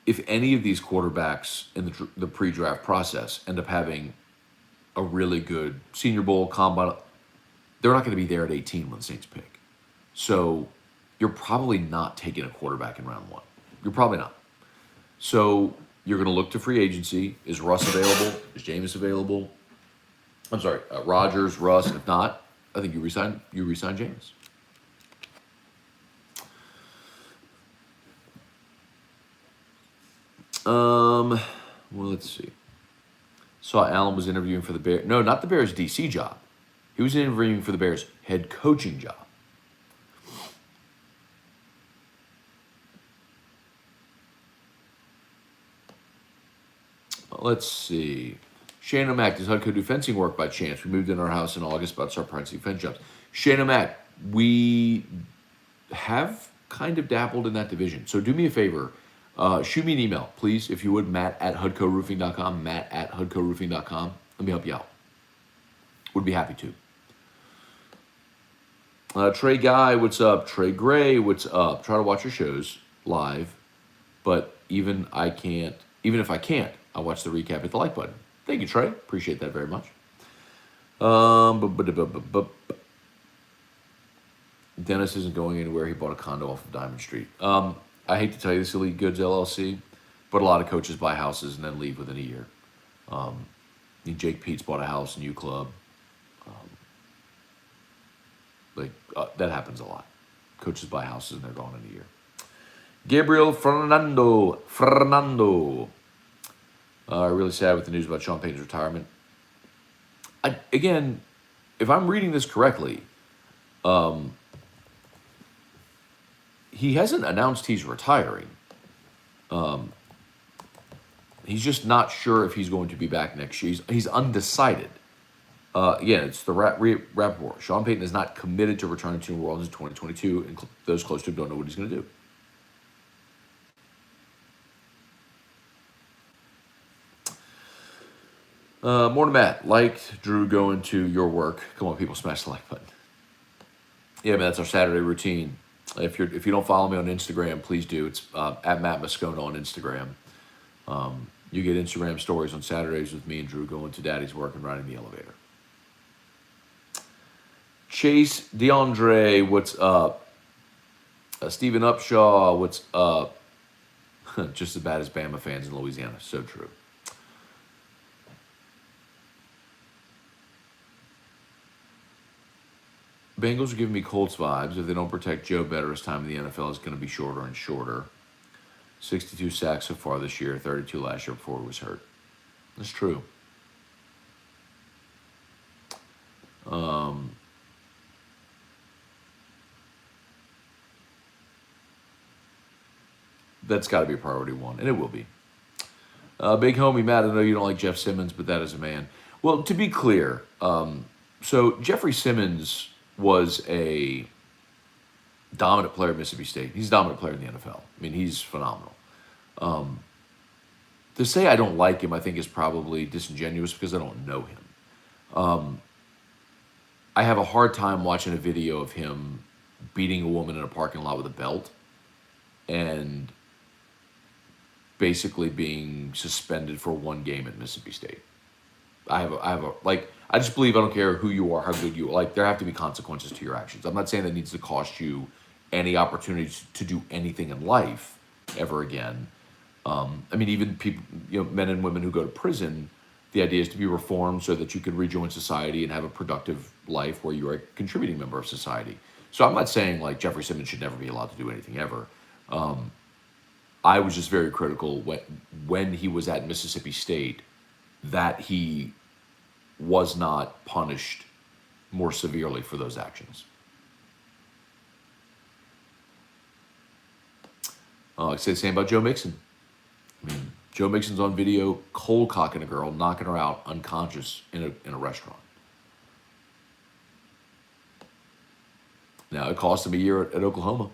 if any of these quarterbacks in the pre-draft process end up having a really good Senior Bowl, combine, they're not going to be there at 18 when the Saints pick. So you're probably not taking a quarterback in round 1. You're probably not. So you're going to look to free agency. Is Russ available? Is Jameis available? I'm sorry, Rodgers, Russ. If not, I think you resign Jameis. Well, let's see. Saw Allen was interviewing for the Bears. No, not the Bears DC job. He was interviewing for the Bears head coaching job. Let's see. Shane O'Mac, does HUDCO do fencing work by chance? We moved in our house in August, about to start practicing fence jobs. Shane O'Mac, we have kind of dabbled in that division. So do me a favor. Shoot me an email, please, if you would, matt@hudcoroofing.com, matt@hudcoroofing.com. Let me help you out. Would be happy to. Trey Guy, what's up? Trey Gray, what's up? Try to watch your shows live, but even if I can't, I'll watch the recap at the like button. Thank you, Trey. Appreciate that very much. Dennis isn't going anywhere. He bought a condo off of Diamond Street. I hate to tell you this, Elite Goods LLC, but a lot of coaches buy houses and then leave within a year. Jake Peets bought a house in U Club. That happens a lot. Coaches buy houses and they're gone in a year. Gabriel Fernando. Really sad with the news about Sean Payton's retirement. Again, if I'm reading this correctly, he hasn't announced he's retiring. He's just not sure if he's going to be back next year. He's undecided. Again, it's the Rappaport. Sean Payton is not committed to returning to New Orleans in 2022, and those close to him don't know what he's going to do. Morning, Matt. Liked Drew going to your work. Come on, people, smash the like button. Yeah, man, that's our Saturday routine. If you don't follow me on Instagram, please do. It's at Matt Moscona on Instagram. You get Instagram stories on Saturdays with me and Drew going to Daddy's work and riding the elevator. Chase DeAndre, what's up? Stephen Upshaw, what's up? Just as bad as Bama fans in Louisiana. So true. Bengals are giving me Colts vibes. If they don't protect Joe better, his time in the NFL is going to be shorter and shorter. 62 sacks so far this year, 32 last year before he was hurt. That's true. That's got to be priority one, and it will be. Big homie Matt, I know you don't like Jeff Simmons, but that is a man. Well, to be clear, so Jeffrey Simmons was a dominant player at Mississippi State. He's a dominant player in the NFL. I mean, he's phenomenal. To say I don't like him, I think, is probably disingenuous because I don't know him. I have a hard time watching a video of him beating a woman in a parking lot with a belt and basically being suspended for one game at Mississippi State. I just believe I don't care who you are, how good you are. Like, there have to be consequences to your actions. I'm not saying that needs to cost you any opportunities to do anything in life ever again. I mean, even people, men and women who go to prison, the idea is to be reformed so that you can rejoin society and have a productive life where you're a contributing member of society. So I'm not saying like Jeffrey Simmons should never be allowed to do anything ever. I was just very critical when he was at Mississippi State that he was not punished more severely for those actions. I say the same about Joe Mixon. I mean, Joe Mixon's on video cold cocking a girl, knocking her out unconscious in a restaurant. Now, it cost him a year at Oklahoma.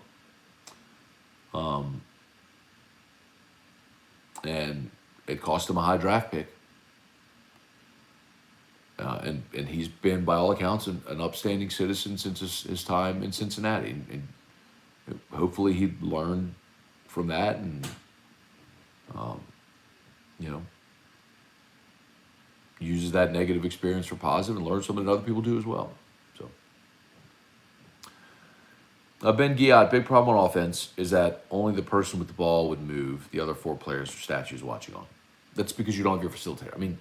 And it cost him a high draft pick. And he's been, by all accounts, an upstanding citizen since his time in Cincinnati. And hopefully he learned from that and, uses that negative experience for positive and learns something that other people do as well. So, Ben Giat, big problem on offense is that only the person with the ball would move. The other four players are statues watching on. That's because you don't have your facilitator. I mean,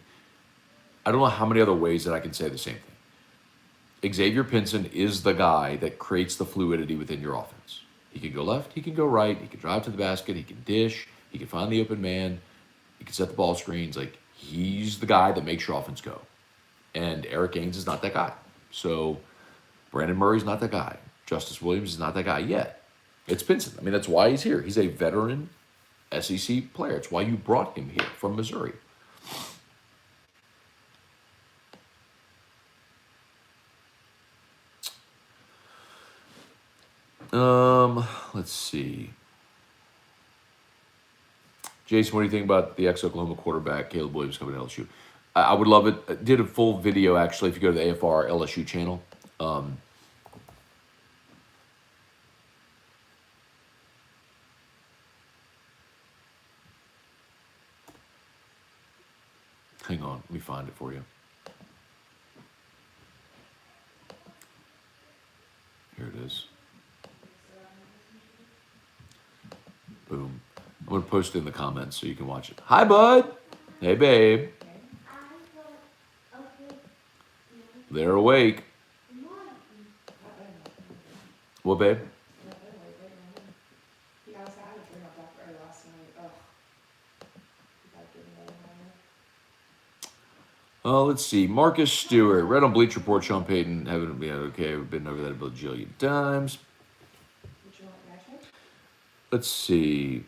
I don't know how many other ways that I can say the same thing. Xavier Pinson is the guy that creates the fluidity within your offense. He can go left, he can go right, he can drive to the basket, he can dish, he can find the open man, he can set the ball screens. Like, he's the guy that makes your offense go. And Eric Gaines is not that guy. So Brandon Murray's not that guy. Justice Williams is not that guy yet. It's Pinson. I mean, that's why he's here. He's a veteran SEC player. It's why you brought him here from Missouri. Let's see. Jason, what do you think about the ex-Oklahoma quarterback, Caleb Williams, coming to LSU? I would love it. I did a full video, actually, if you go to the AFR LSU channel. Hang on, let me find it for you. Here it is. Boom. I'm going to post it in the comments so you can watch it. Hi, bud. Hey, babe. They're awake. What, babe? Let's see. Marcus Stewart. Read on Bleach Report, Sean Payton. Haven't been okay. We've been over that a bajillion times. Let's see.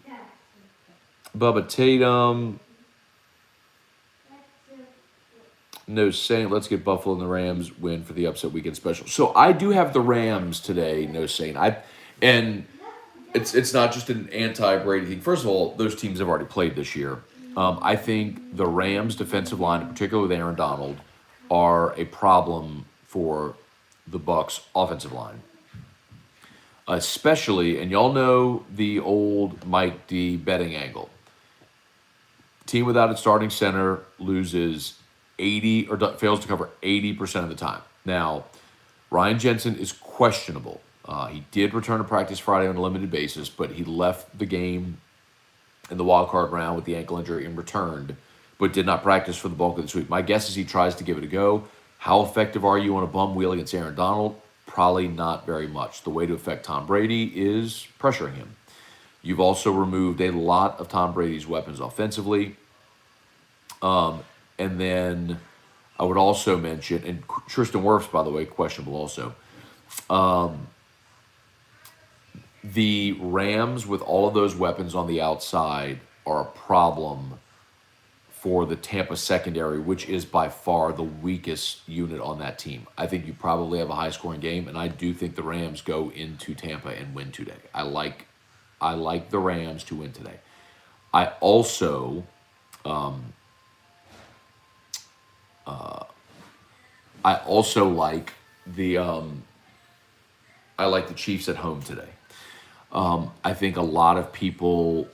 Bubba Tatum. No Saint. Let's get Buffalo and the Rams win for the upset weekend special. So I do have the Rams today. No Saint. And it's not just an anti-Brady thing. First of all, those teams have already played this year. I think the Rams' defensive line, in particular with Aaron Donald, are a problem for the Bucs' offensive line. Especially, and y'all know the old Mike D betting angle. Team without its starting center loses 80 or fails to cover 80% of the time. Now, Ryan Jensen is questionable. He did return to practice Friday on a limited basis, but he left the game in the wild card round with the ankle injury and returned, but did not practice for the bulk of this week. My guess is he tries to give it a go. How effective are you on a bum wheel against Aaron Donald? Probably not very much. The way to affect Tom Brady is pressuring him. You've also removed a lot of Tom Brady's weapons offensively. And then I would also mention, and Tristan Wirfs, by the way, questionable also. The Rams, with all of those weapons on the outside, are a problem for the Tampa secondary, which is by far the weakest unit on that team. I think you probably have a high-scoring game, and I do think the Rams go into Tampa and win today. I like the Rams to win today. I also like the Chiefs at home today. I think a lot of people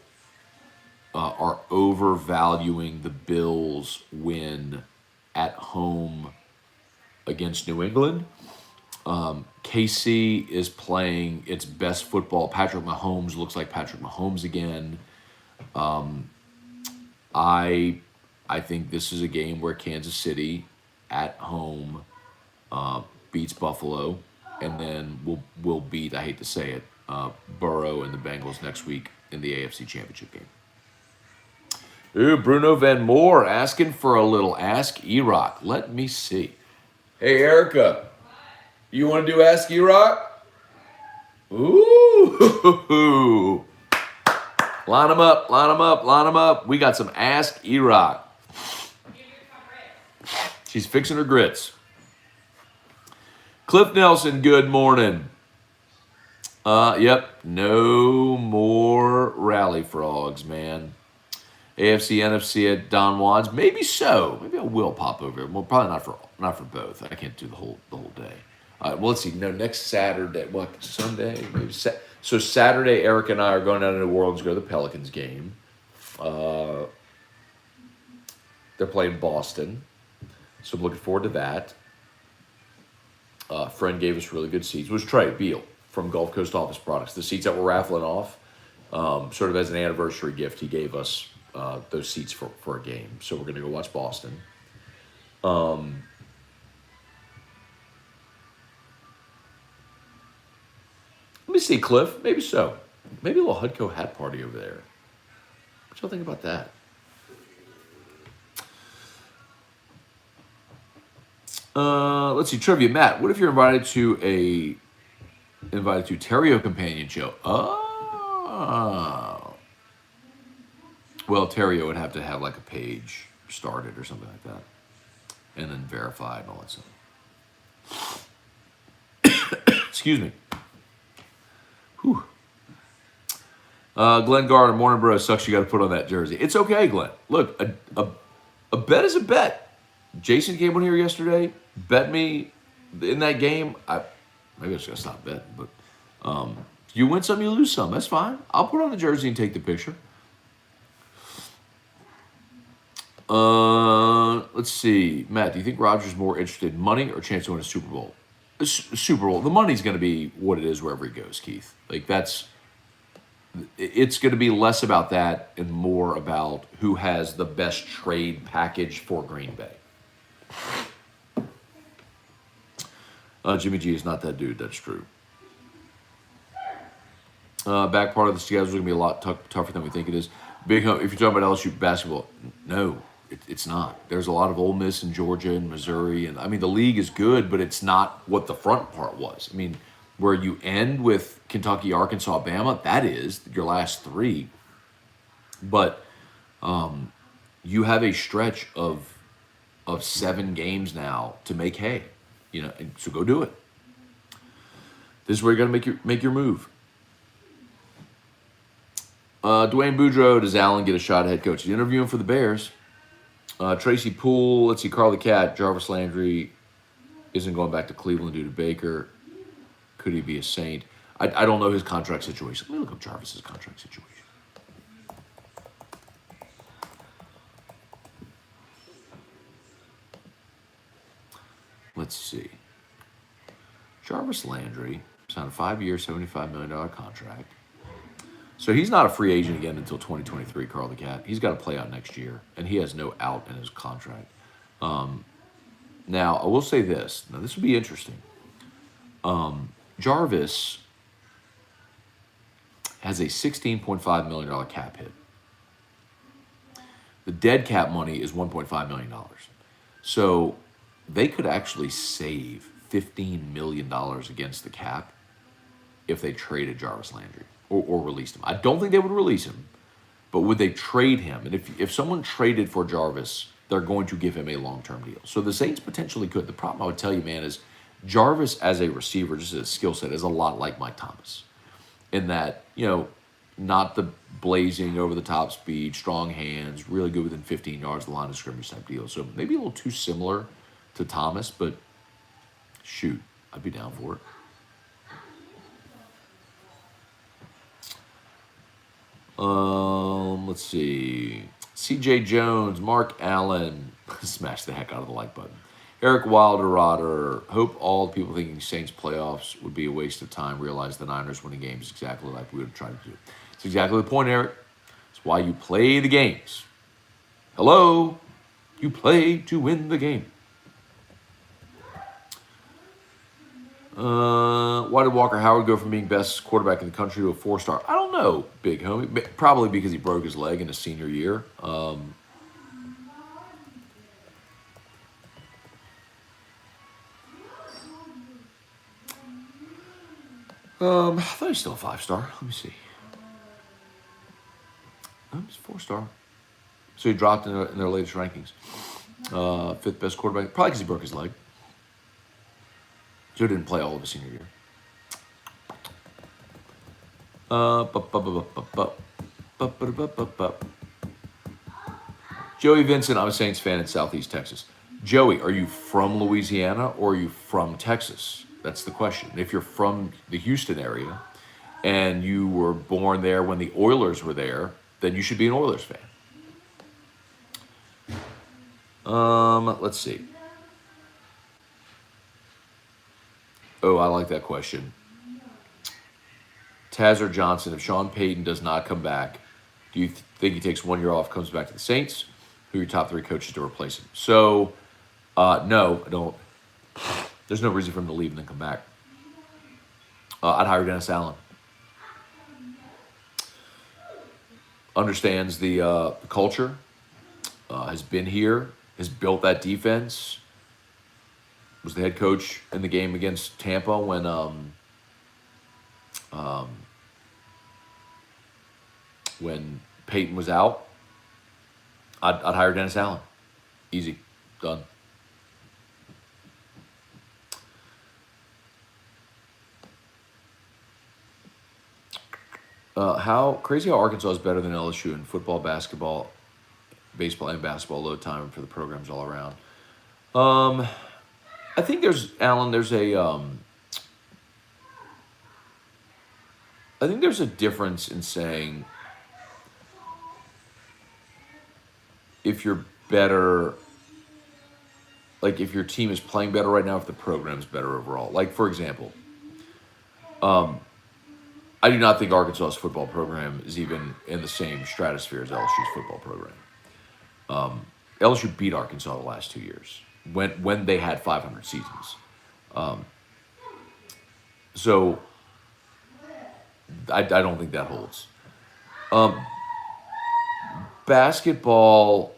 are overvaluing the Bills' win at home against New England. KC is playing its best football. Patrick Mahomes looks like Patrick Mahomes again. I think this is a game where Kansas City at home beats Buffalo, and then we'll beat, I hate to say it, Burrow and the Bengals next week in the AFC Championship game. Ooh, Bruno Van Moore asking for a little Ask E-Rock. Let me see. Hey, Erica, you want to do Ask E-Rock? Ooh. Line them up, line them up, line them up. We got some Ask E-Rock. She's fixing her grits. Cliff Nelson, good morning. Yep, no more rally frogs, man. AFC, NFC at Don Juan's. Maybe so. Maybe I will pop over. Well, probably not for both. I can't do the whole day. Well, let's see. No, next Saturday. What, Sunday? Maybe. So Saturday, Eric and I are going down to New Orleans to go to the Pelicans game. They're playing Boston, so I'm looking forward to that. Friend gave us really good seats. It was Trey Beal from Gulf Coast Office Products. The seats that we're raffling off, sort of as an anniversary gift, he gave us those seats for a game. So we're going to go watch Boston. Let me see, Cliff. Maybe so. Maybe a little Hudco hat party over there. What y'all think about that? Let's see, trivia. Matt, what if you're invited to Terrio Companion Show? Oh. Well, Terrio would have to have like a page started or something like that. And then verified and all that stuff. Excuse me. Whew. Glenn Gardner, morning bro, sucks you got to put on that jersey. It's okay, Glenn. Look, a bet is a bet. Jason came on here yesterday, bet me in that game. Maybe I just got to stop betting, but you win some, you lose some. That's fine. I'll put on the jersey and take the picture. Let's see. Matt, do you think Rodgers is more interested in money or chance to win a Super Bowl? Super Bowl. The money's going to be what it is wherever he goes, Keith. Like it's going to be less about that and more about who has the best trade package for Green Bay. Jimmy G is not that dude. That's true. Back part of the schedule is going to be a lot tougher than we think it is. Big home. If you're talking about LSU basketball, no, it's not. There's a lot of Ole Miss and Georgia and Missouri, and I mean the league is good, but it's not what the front part was. I mean, where you end with Kentucky, Arkansas, Bama, that is your last three. But you have a stretch of 7 games now to make hay, and so go do it. This is where you're going to make your move. Dwayne Boudreaux, does Allen get a shot at head coach? He's interviewing for the Bears. Tracy Poole, let's see, Carly Cat, Jarvis Landry isn't going back to Cleveland due to Baker. Could he be a Saint? I don't know his contract situation. Let me look up Jarvis's contract situation. Let's see. Jarvis Landry signed a 5-year, $75 million contract. So he's not a free agent again until 2023, Carl the Cat. He's got to play out next year, and he has no out in his contract. Now, I will say this. Now, this would be interesting. Jarvis has a $16.5 million cap hit. The dead cap money is $1.5 million. So they could actually save $15 million against the cap if they traded Jarvis Landry or released him. I don't think they would release him, but would they trade him? And if someone traded for Jarvis, they're going to give him a long-term deal. So the Saints potentially could. The problem I would tell you, man, is Jarvis as a receiver, just as a skill set, is a lot like Mike Thomas. In that, not the blazing over-the-top speed, strong hands, really good within 15 yards of the line of scrimmage type deal. So maybe a little too similar to Thomas, but shoot, I'd be down for it. Let's see. CJ Jones, Mark Allen, smash the heck out of the like button. Eric Wilder, hope all the people thinking Saints playoffs would be a waste of time realize the Niners winning games exactly like we would have tried to do. It's exactly the point, Eric. It's why you play the games. Hello? You play to win the game. Why did Walker Howard go from being best quarterback in the country to a 4-star? I don't know, big homie. Probably because he broke his leg in his senior year. I thought he was still a 5-star. Let me see. He's 4-star. So he dropped in their latest rankings. 5th best quarterback. Probably because he broke his leg. So he didn't play all of his senior year. Joey Vincent, I'm a Saints fan in Southeast Texas. Joey, are you from Louisiana or are you from Texas? That's the question. If you're from the Houston area and you were born there when the Oilers were there, then you should be an Oilers fan. Let's see. Oh, I like that question. Tazzer Johnson, if Sean Payton does not come back, do you think he takes 1 year off, comes back to the Saints? Who are your top 3 coaches to replace him? So, no, I don't. There's no reason for him to leave and then come back. I'd hire Dennis Allen. Understands the culture, has been here, has built that defense, was the head coach in the game against Tampa when Payton was out. I'd hire Dennis Allen. Easy. Done. How Arkansas is better than LSU in football, basketball, baseball, and basketball load time for the programs all around. I think there's a difference in saying if you're better, like if your team is playing better right now, if the program's better overall. Like, for example, I do not think Arkansas's football program is even in the same stratosphere as LSU's football program. LSU beat Arkansas the last 2 years when they had 500 seasons. So I don't think that holds. Basketball,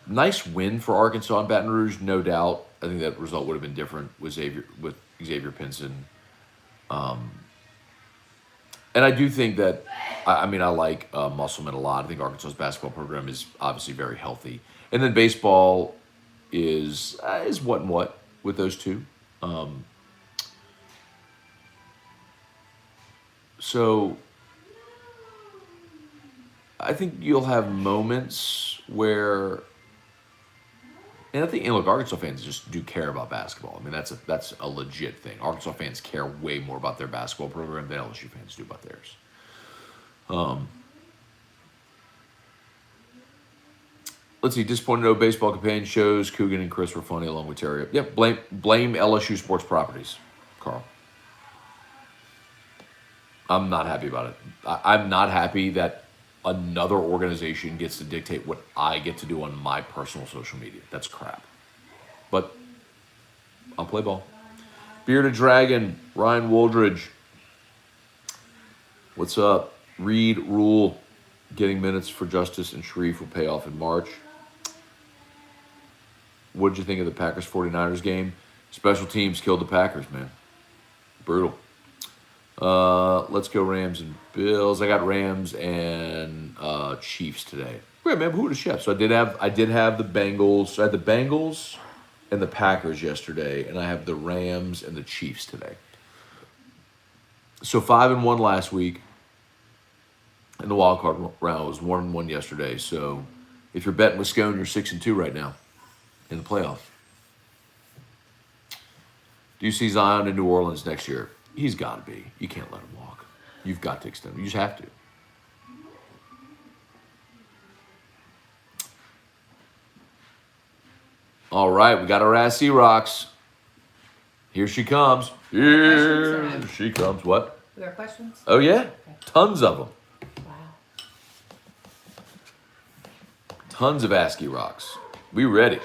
nice win for Arkansas and Baton Rouge, no doubt. I think that result would have been different with Xavier Pinson. And I do think that, I like Musselman a lot. I think Arkansas's basketball program is obviously very healthy. And then baseball is what and what with those two. So I think you'll have moments where, and I think, look, Arkansas fans just do care about basketball. I mean, that's a legit thing. Arkansas fans care way more about their basketball program than LSU fans do about theirs. Let's see. Disappointed no baseball companion shows. Coogan and Chris were funny along with Terry. Yep. Blame LSU Sports Properties, Carl. I'm not happy about it. I'm not happy that another organization gets to dictate what I get to do on my personal social media. That's crap. But I'll play ball. Bearded Dragon, Ryan Woldridge. What's up? Reed Rule, getting minutes for Justice and Sharif will pay off in March. What did you think of the Packers 49ers game? Special teams killed the Packers, man. Brutal. Let's go Rams and Bills. I got Rams and Chiefs today. Wait, man, who are the chefs? So I did have the Bengals. So I had the Bengals and the Packers yesterday, and I have the Rams and the Chiefs today. So 5-1 last week. In the wild card round, it was 1-1 yesterday. So if you're betting with Scone, you're 6-2 right now in the playoffs. Do you see Zion in New Orleans next year? He's got to be. You can't let him walk. You've got to extend him. You just have to. All right, we got our ass Rocks. Here she comes. Here she comes. What? We got questions? Oh, yeah. Okay. Tons of them. Wow. Tons of ASCII rocks. We ready.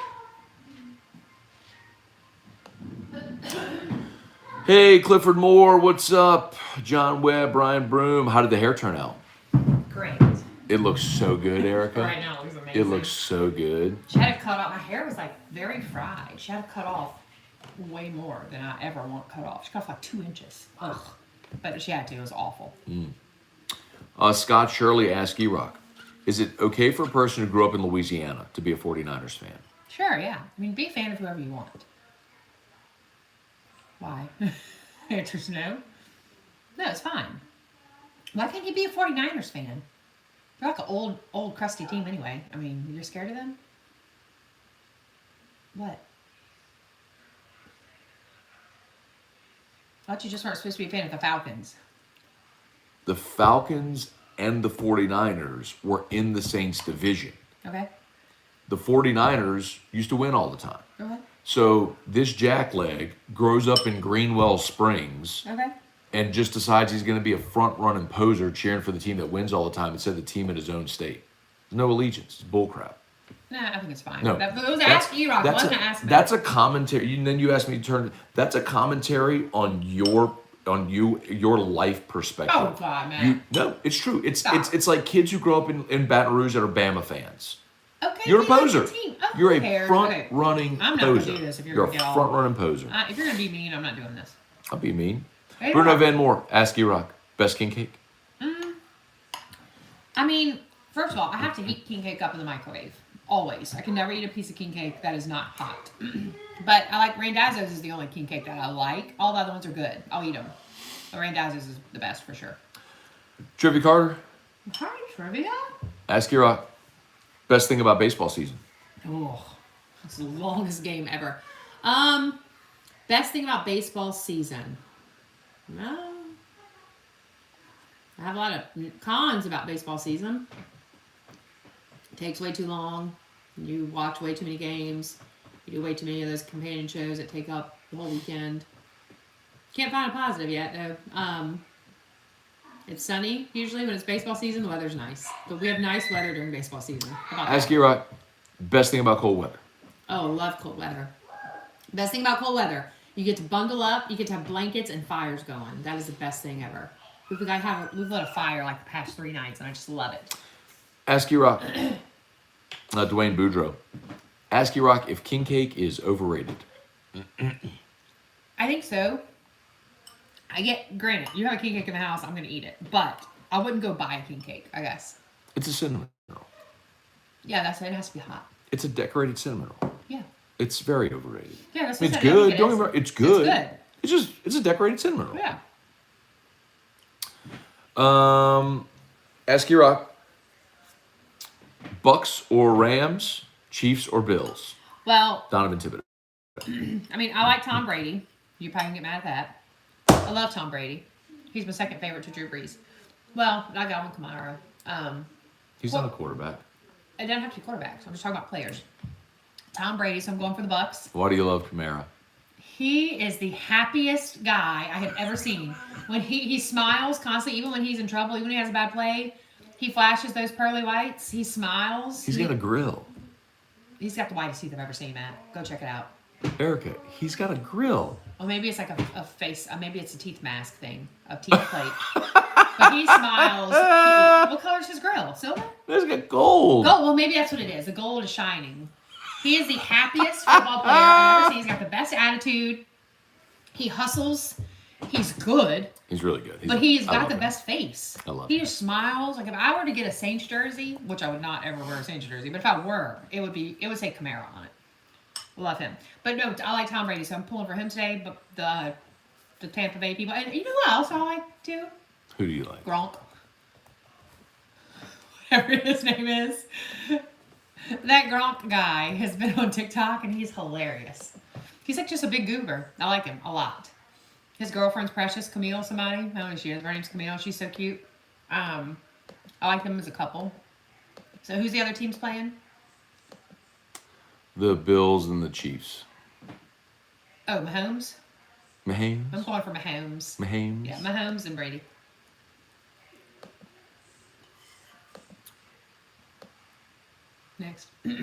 Hey, Clifford Moore, what's up? John Webb, Brian Broom. How did the hair turn out? Great. It looks so good, Erica. Right now, it looks amazing. It looks so good. She had to cut off. My hair was like very fried. She had to cut off way more than I ever want cut off. She cut off like 2 inches. Ugh. But she had to. It was awful. Scott Shirley, ASCII rock. Is it okay for a person who grew up in Louisiana to be a 49ers fan? Sure, yeah. I mean, be a fan of whoever you want. Why? Answer's no. No, it's fine. Why can't you be a 49ers fan? They're like an old crusty team anyway. I mean, you're scared of them? What? I thought you just weren't supposed to be a fan of the Falcons. The Falcons and the 49ers were in the Saints division. Okay. The 49ers used to win all the time. Okay. So this jackleg grows up in Greenwell Springs Okay. and just decides he's going to be a front-running poser cheering for the team that wins all the time instead of the team in his own state. No allegiance. It's bullcrap. Nah, I think it's fine. No, It was ASCII rock. that's Wasn't ASCII. that's a commentary. And then you asked me to turn. That's a commentary on your life perspective. Oh God, man. No, it's true. It's Stop. it's like kids who grow up in Baton Rouge that are Bama fans. Okay. You're a you like poser. the team. Oh, You're who a cares? front-running I'm not poser. gonna do this if you're You're gonna a get all. front-running poser. If you're gonna be mean, I'm not doing this. I'll be mean. Hey, Bruno Rock. Van Moore, ASCII rock. Best king cake? I mean, first of all, I have to heat king cake up in the microwave. Always. I can never eat a piece of king cake that is not hot. But I like Randazzo's is the only king cake that I like. All the other ones are good. I'll eat them. But Randazzo's is the best for sure. Trivia Carter, Hi, trivia? ASCII rock. Best thing about baseball season? Oh, it's the longest game ever. Best thing about baseball season. No. I have a lot of cons about baseball season. It takes way too long. You watch way too many games. You do way too many of those companion shows that take up the whole weekend. Can't find a positive yet, though. It's sunny usually when it's baseball season. The weather's nice. But we have nice weather during baseball season. How about that? ASCII rock. Best thing about cold weather? Oh, love cold weather. Best thing about cold weather, you get to bundle up, you get to have blankets and fires going. That is the best thing ever. We've lit a fire like the past 3 nights, and I just love it. ASCII rock. Dwayne Boudreaux. ASCII rock. If king cake is overrated? I think so. Granted, you have a king cake in the house, I'm going to eat it. But I wouldn't go buy a king cake, I guess. It's a cinnamon roll. Yeah, it has to be hot. It's a decorated cinnamon roll. Yeah. It's very overrated. Yeah, that's I mean, what it's I said. I good. think Don't it get me is. wrong. It's good. It's good. It's a decorated cinnamon roll. Yeah. ASCII rock. Bucks or Rams, Chiefs or Bills? Well, Donovan Thibodeau. I mean, I like Tom Brady. You probably can get mad at that. I love Tom Brady. He's my second favorite to Drew Brees. Well, I got him Kamara. He's not a quarterback. It doesn't have to be quarterbacks. I'm just talking about players. Tom Brady, so I'm going for the Bucks. Why do you love Kamara? He is the happiest guy I have ever seen. When he smiles constantly, even when he's in trouble, even when he has a bad play, he flashes those pearly whites. He smiles. He's got a grill. He's got the whitest teeth I've ever seen, Matt. Go check it out. Erica, he's got a grill. Or maybe it's like a face. Maybe it's a teeth mask thing, a teeth plate. But he smiles. What color's his grill? Silver? He's got gold. Gold. Well, maybe that's what it is. The gold is shining. He is the happiest football player I've ever seen. He's got the best attitude. He hustles. He's good. He's really good. But he's got the best face. I love He him. just smiles. Like if I were to get a Saints jersey, which I would not ever wear a Saints jersey, but if I were, it would say Kamara on it. Love him. But no, I like Tom Brady, so I'm pulling for him today. But the Tampa Bay people, and you know who else I like too? Who do you like? Gronk. Whatever his name is. That Gronk guy has been on TikTok and he's hilarious. He's like just a big goober. I like him a lot. His girlfriend's precious, Camille somebody. I don't know who she is. Her name's Camille. She's so cute. I like them as a couple. So who's the other teams playing? The Bills and the Chiefs. Oh, Mahomes? Mahomes? I'm going for Mahomes. Mahomes? Yeah, Mahomes and Brady. Next. What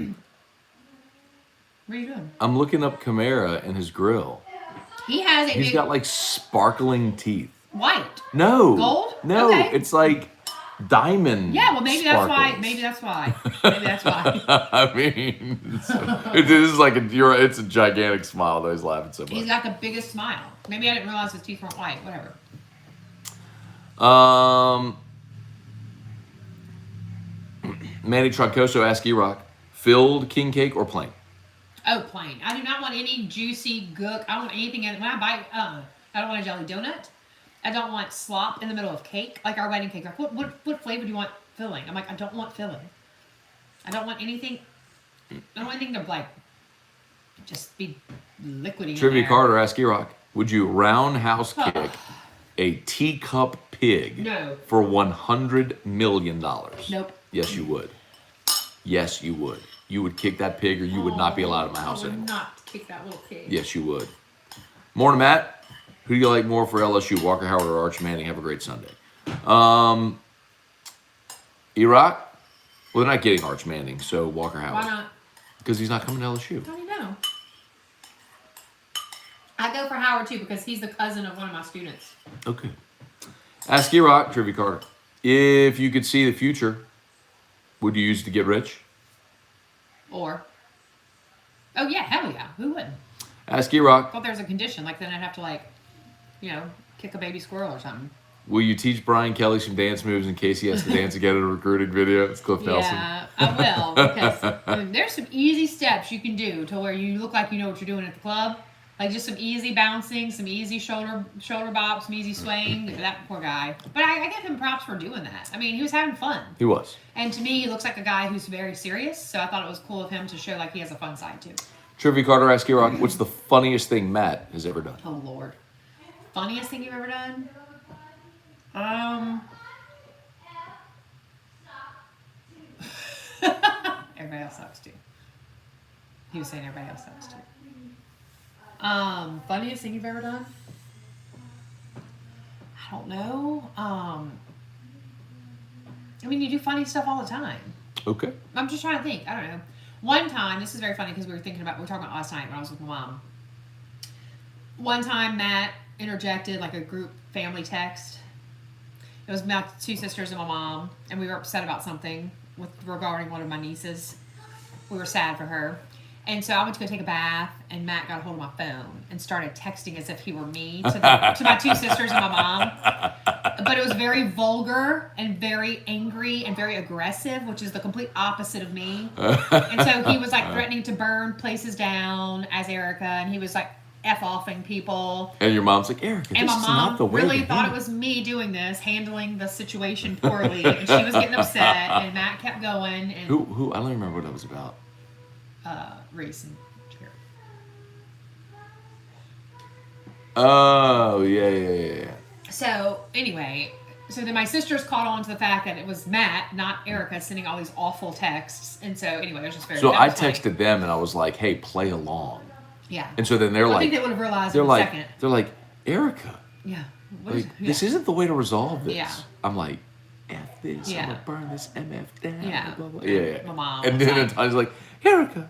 are you doing? I'm looking up Kamara and his grill. He has a He's big got like sparkling teeth. white. No. Gold? No, Okay. it's like diamond. Yeah, well, maybe that's why. sparkles. Maybe that's why. Maybe that's why. I mean, it is like it's a gigantic smile though. He's laughing so much. He's got the biggest smile. Maybe I didn't realize his teeth weren't white. Whatever. Manny Troncoso asked E-Rock, filled king cake or plain? Oh, plain. I do not want any juicy gook. I don't want anything in it. When I bite, I don't want a jelly donut. I don't want slop in the middle of cake, like our wedding cake. Like, what flavor do you want filling? I'm like, I don't want filling. I don't want anything. I don't want anything to like just be liquidy. Trivia in there. Carter asked E-Rock, would you roundhouse kick a teacup pig No. for $100 million? Nope. Yes, you would. Yes, you would. You would kick that pig or you would not be allowed in my house I would anymore. not kick that little pig. Yes, you would. Morning, Matt. Who do you like more for LSU, Walker Howard or Arch Manning? Have a great Sunday. E-Rock? Well, they're not getting Arch Manning, so Walker Howard. Why not? Because he's not coming to LSU. How do you know? I go for Howard too because he's the cousin of one of my students. Okay. Ask E-Rock, Trivia Carter. If you could see the future, would you use it to get rich? Or, oh yeah, hell yeah, who wouldn't? Ask E-Rock, Thought there was a condition, like then I'd have to like, kick a baby squirrel or something. will you teach Brian Kelly some dance moves in case he has to dance again in a recruiting video? It's Cliff Nelson. Yeah, I will because there's some easy steps you can do to where you look like you know what you're doing at the club. Like just some easy bouncing, some easy shoulder bop, some easy swaying. That poor guy. But I give him props for doing that. I mean, he was having fun. He was. And to me, he looks like a guy who's very serious. So I thought it was cool of him to show like he has a fun side too. Trivia Carter asked E-Rock, what's the funniest thing Matt has ever done? Oh Lord, funniest thing you've ever done? Everybody else sucks too. He was saying everybody else sucks too. Funniest thing you've ever done? I don't know. I mean, you do funny stuff all the time. Okay. I'm just trying to think. I don't know. One time, this is very funny because we were talking about last night when I was with my mom. One time, Matt interjected like a group family text. It was my two sisters and my mom, and we were upset about something regarding one of my nieces. We were sad for her. And so I went to go take a bath, and Matt got a hold of my phone and started texting as if he were me to my two sisters and my mom. But it was very vulgar and very angry and very aggressive, which is the complete opposite of me. And so he was like threatening to burn places down as Erica, and he was like F-offing people. And your mom's like, Erica, And this my is not the mom way really to thought it do was me doing this, handling the situation poorly, and she was getting upset, and Matt kept going. And Who? I don't remember what that was about. Reese and Jared. Oh, yeah. So anyway, So then my sisters caught on to the fact that it was Matt, not Erica, sending all these awful texts. And so anyway, it was just very. So that I was funny. texted them and I was like, "Hey, play along." Yeah. And so then they're I like, think they would have realized they're in a like, second. they're like, Erica, Yeah. like, this isn't the way to resolve this. Yeah. I'm like, F this, Yeah. I'm gonna burn this MF down. Yeah. Blah, blah, blah. Yeah. My mom And was then like- I was like, Erica,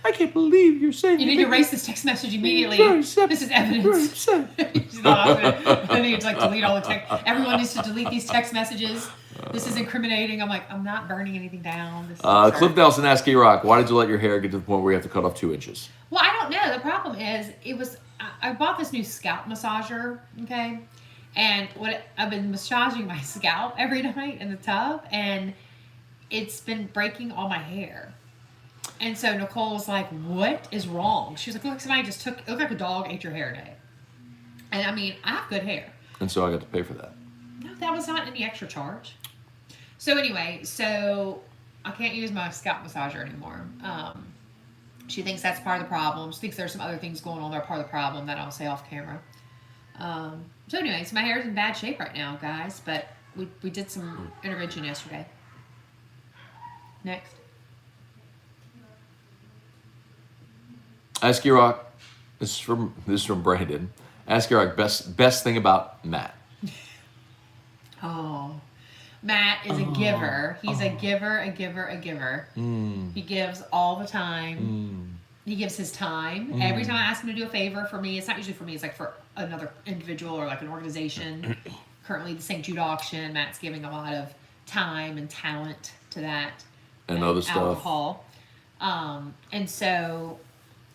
I can't believe you're saying You need to erase this text message immediately. Very upset. This is Very evidence. upset. She's not I need to like delete all the text. Everyone needs to delete these text messages. This is incriminating. I'm like, I'm not burning anything down. This is absurd. Cliff Nelson asked Rock, why did you let your hair get to the point where you have to cut off 2 inches? Well, I don't know. The problem is, I bought this new scalp massager, okay? And I've been massaging my scalp every night in the tub, and it's been breaking all my hair. And so Nicole was like, what is wrong? She was like, look, somebody just it looked like a dog ate your hair today. And I mean, I have good hair. And so I got to pay for that. No, that was not any extra charge. So anyway, I can't use my scalp massager anymore. She thinks that's part of the problem. She thinks there's some other things going on that are part of the problem that I'll say off camera. So anyway, my hair is in bad shape right now, guys. But we did some intervention yesterday. Next. Ask Rock, this is from Brandon. Ask Rock, best thing about Matt. Oh, Matt is a giver. He's a giver, a giver, a giver. He gives all the time. He gives his time. Every time I ask him to do a favor for me, it's not usually for me, it's like for another individual or like an organization. Currently, the St. Jude auction, Matt's giving a lot of time and talent to that. And other stuff. Alcohol. And so,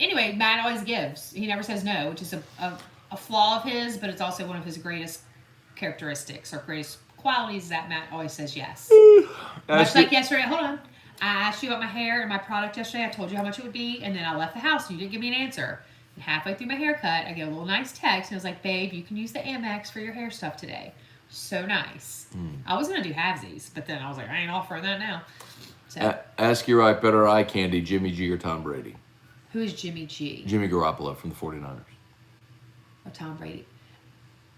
anyway, Matt always gives. He never says no, which is a flaw of his, but it's also one of his greatest characteristics or greatest qualities that Matt always says yes. Much like yesterday, hold on. I asked you about my hair and my product yesterday. I told you how much it would be, and then I left the house and you didn't give me an answer. And halfway through my haircut, I get a little nice text, and it was like, babe, you can use the Amex for your hair stuff today. So nice. I was going to do halvesies, but then I was like, I ain't offering that now. So, Ask Rock, better eye candy, Jimmy G or Tom Brady? who is Jimmy G? Jimmy Garoppolo from the 49ers. Or Tom Brady?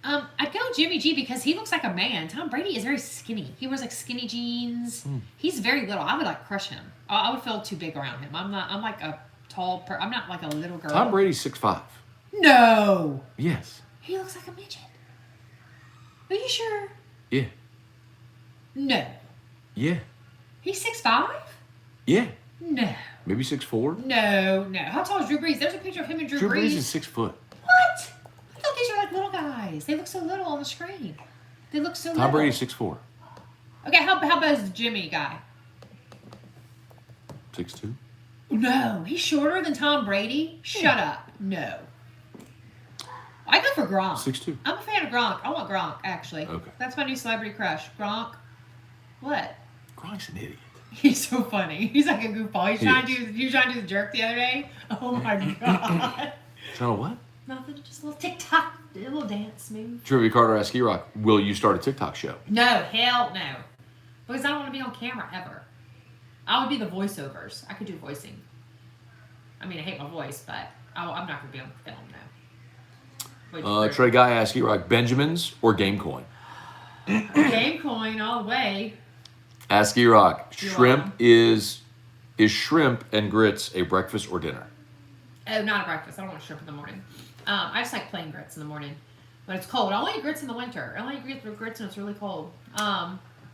I'd go Jimmy G because he looks like a man. Tom Brady is very skinny. He wears like skinny jeans. He's very little. I would like crush him. I would feel too big around him. I'm like a tall I'm not like a little girl. Tom Brady's 6'5". No. Yes. He looks like a midget. Are you sure? Yeah. No. Yeah. He's 6'5"? Yeah. No. Maybe 6'4". No. How tall is Drew Brees? There's a picture of him and Drew Drew Brees. Brees is 6 foot. What? I thought these are like little guys. They look so little on the screen. They look so little. Tom Brady's 6'4". Okay, how about the Jimmy guy? 6'2". No, he's shorter than Tom Brady. Shut up. No. I go for Gronk. 6'2". I'm a fan of Gronk. I want Gronk, actually. Okay. That's my new celebrity crush. Gronk. What? Gronk's an idiot. He's so funny. He's like a goofball. He is. was trying to do the jerk the other day. Oh my god. Trying to what? Nothing, just a little TikTok, a little dance move. Trivia Carter asked Rock, will you start a TikTok show? No, hell no. Because I don't want to be on camera ever. I would be the voiceovers. I could do voicing. I mean, I hate my voice, but I'm not going to be on film now. Trey Guy asked Rock, Benjamins or Game Coin? Game coin all the way. Ask Rock, You're shrimp welcome. is shrimp and grits a breakfast or dinner? Oh, not a breakfast. I don't want shrimp in the morning. I just like plain grits in the morning. When it's cold. I only eat grits in the winter. I only eat grits when it's really cold.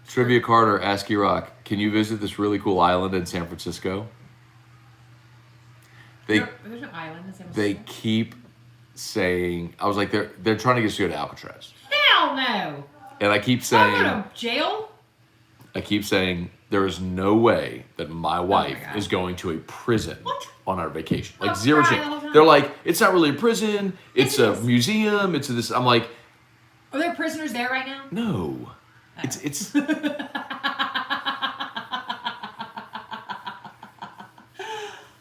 Trivia Carter, ask Rock, can you visit this really cool island in San Francisco? There's no island in San They Francisco. keep saying, I was like, they're trying to get us to go to Alcatraz. Hell no. And I keep I'm saying, going to jail. there is no way that my wife God. is going to a prison What? on our vacation. Like I'll zero cry the whole chance. time. They're like, it's not really a prison. It's Yes, it a is. museum. It's this. I'm like, Are there prisoners there right now? no. It's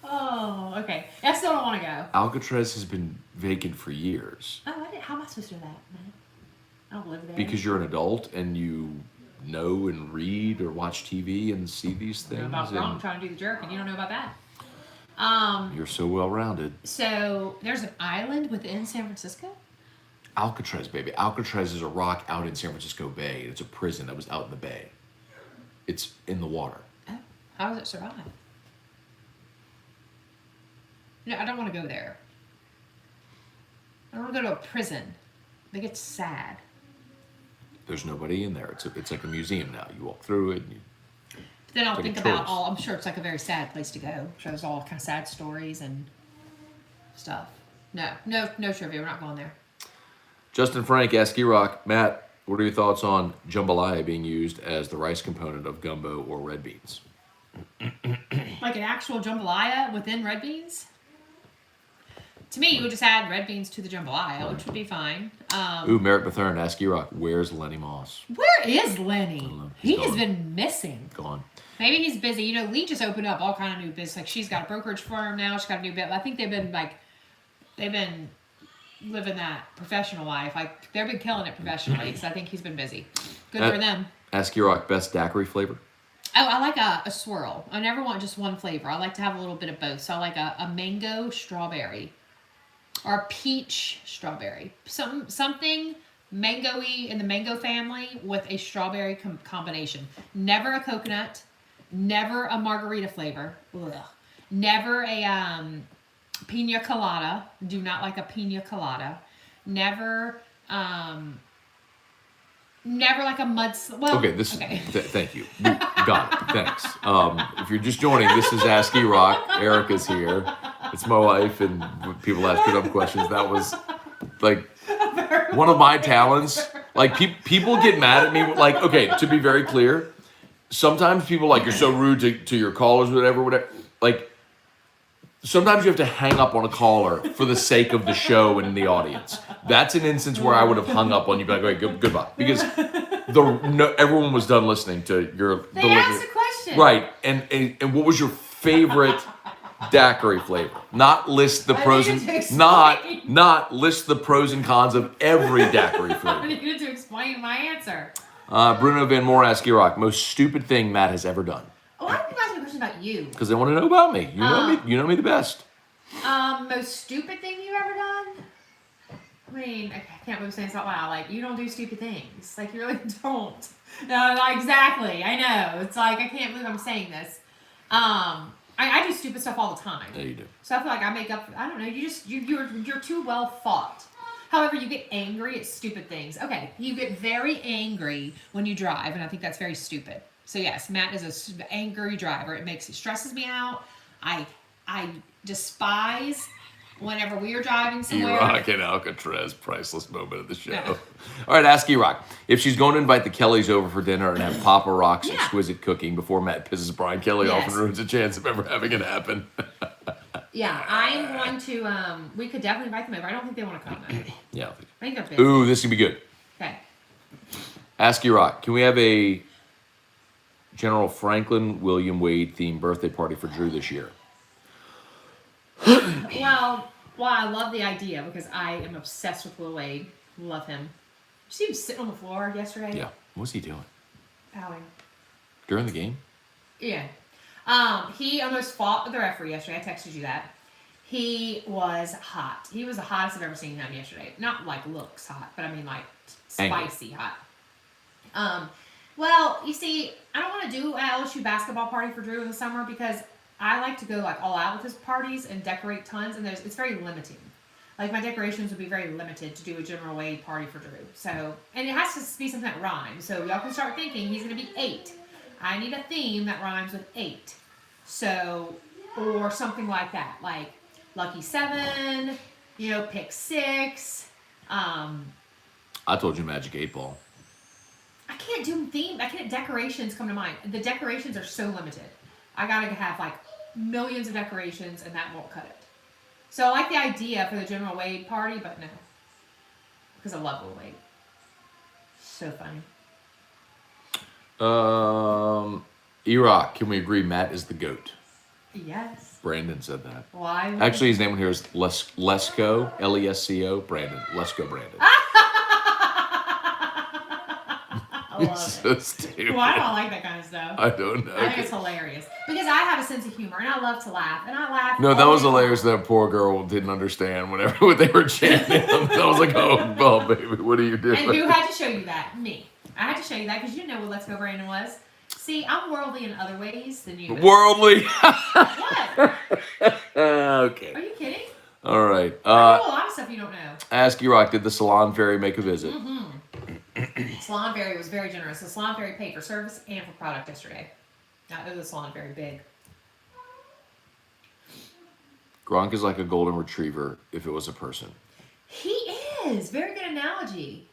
Oh, okay. I still don't want to go. Alcatraz has been vacant for years Oh, how am I supposed to do that, man? I don't live there. because you're an adult and you know and read or watch TV and see these I know things. about Gronk And trying to do the jerk, and you don't know about that. you're so well rounded. So there's an island within San Francisco? Alcatraz, baby. Alcatraz is a rock out in San Francisco Bay. It's a prison that was out in the bay. It's in the water. Oh, how does it survive? No, I don't want to go there. I don't want to go to a prison. They get sad. There's nobody in there. It's like a museum now. You walk through it. And you But then I'll take a think about tourist. all. I'm sure it's like a very sad place to go. I'm sure there's all kind of sad stories and stuff. No trivia. We're not going there. Justin Frank, Ask E-Rock. Matt, what are your thoughts on jambalaya being used as the rice component of gumbo or red beans? Like an actual jambalaya within red beans? To me, you would just add red beans to the jambalaya, which would be fine. Ooh, Merrick Bethurn, Ask E-Rock. Where's Lenny Moss? Where is Lenny? know. He He's has gone. been missing. Gone. Maybe he's busy. You know, Lee just opened up all kind of new business. Like she's got a brokerage firm now. She's got a new bit. I think they've been living that professional life. Like they've been killing it professionally. So I think he's been busy. Good for them. Ask E-Rock, best daiquiri flavor? Oh, I like a swirl. I never want just one flavor. I like to have a little bit of both. So I like a mango strawberry or a peach strawberry. Something mango-y in the mango family with a strawberry combination. Never a coconut. Never a margarita flavor. Ugh. Never a pina colada. Do not like a pina colada. Never like a well, Okay, thank you. You got it. Thanks. If you're just joining, this is Ask E-Rock. Erica's here. It's my wife, and when people ask dumb questions, that was like one of my talents. Like people get mad at me. Like, okay, to be very clear, sometimes people like, you're so rude to your callers, whatever. Like, sometimes you have to hang up on a caller for the sake of the show and the audience. That's an instance where I would have hung up on you, be like, okay, goodbye, because everyone was done listening to your. They asked a question, right? And what was your favorite daiquiri flavor? Not list the pros and not list the pros and cons of every daiquiri I flavor. needed to explain my answer. Bruno Van Moore, Ask E-Rock. Most stupid thing Matt has ever done. Why did you ask me a question about you? Because they want to know about me. You know me. You know me the best. Most stupid thing you've ever done? I mean, I can't believe I'm saying this out loud. Like, you don't do stupid things. Like, you really don't. No, exactly. I know. It's like, I can't believe I'm saying this. I do stupid stuff all the time. Yeah, you do. So I feel like I make up. I don't know. You're too well thought. However, you get angry at stupid things. Okay, you get very angry when you drive, and I think that's very stupid. So yes, Matt is an angry driver. It stresses me out. I despise whenever we are driving somewhere. E-Rock and Alcatraz, priceless moment of the show. Yeah. All right, Ask E-Rock. If she's going to invite the Kellys over for dinner and have Papa Rock's exquisite cooking before Matt pisses Brian Kelly off and ruins a chance of ever having it happen. Yeah, I'm going to, we could definitely invite them over. I don't think they want to come though. Yeah. I think they're busy. Ooh, this can be good. Okay. Ask E-Rock. Can we have a General Franklin William Wade themed birthday party for Drew this year? Well, I love the idea because I am obsessed with Will Wade. Love him. Did you see him sitting on the floor yesterday? Yeah. What's he doing? Bowing. During the game? Yeah. He almost fought with the referee yesterday. I texted you that. He was hot. He was the hottest I've ever seen him yesterday. Not like looks hot, but I mean like spicy hot. Well, you see, I don't want to do an LSU basketball party for Drew in the summer because I like to go like all out with his parties and decorate tons, and it's very limiting. Like my decorations would be very limited to do a General Wade party for Drew. So, and it has to be something that rhymes. So y'all can start thinking he's going to be 8. I need a theme that rhymes with 8. So, or something like that, like Lucky 7, Pick 6. I told you Magic 8 Ball. I can't do theme. I can't. Decorations come to mind. The decorations are so limited. I gotta have like millions of decorations, and that won't cut it. So I like the idea for the General Wade party, but no, because I love Will Wade. So funny. E-Rock, can we agree Matt is the GOAT? Yes. Brandon said that. Why? Actually, his name on here is Lesco, Lesco, Brandon. Let's go, Brandon. I You're love so it. stupid. Why do I like that kind of stuff? I don't know. I think it's hilarious because I have a sense of humor and I love to laugh and I laugh. No, that all was day long. hilarious. That poor girl didn't understand whenever what they were chanting. I was like, oh, baby, what are you doing? And who had to show you that? Me. I had to show you that because you didn't know what Let's Go Brandon was. See, I'm worldly in other ways than you. Worldly. What? Okay. Are you kidding? All right. I know a lot of stuff you don't know. Ask Rock, did the salon fairy make a visit? Salon Fairy was very generous. The Salon Fairy paid for service and for product yesterday. Now, it was Salon Fairy big. Gronk is like a golden retriever if it was a person. He is. Very good analogy.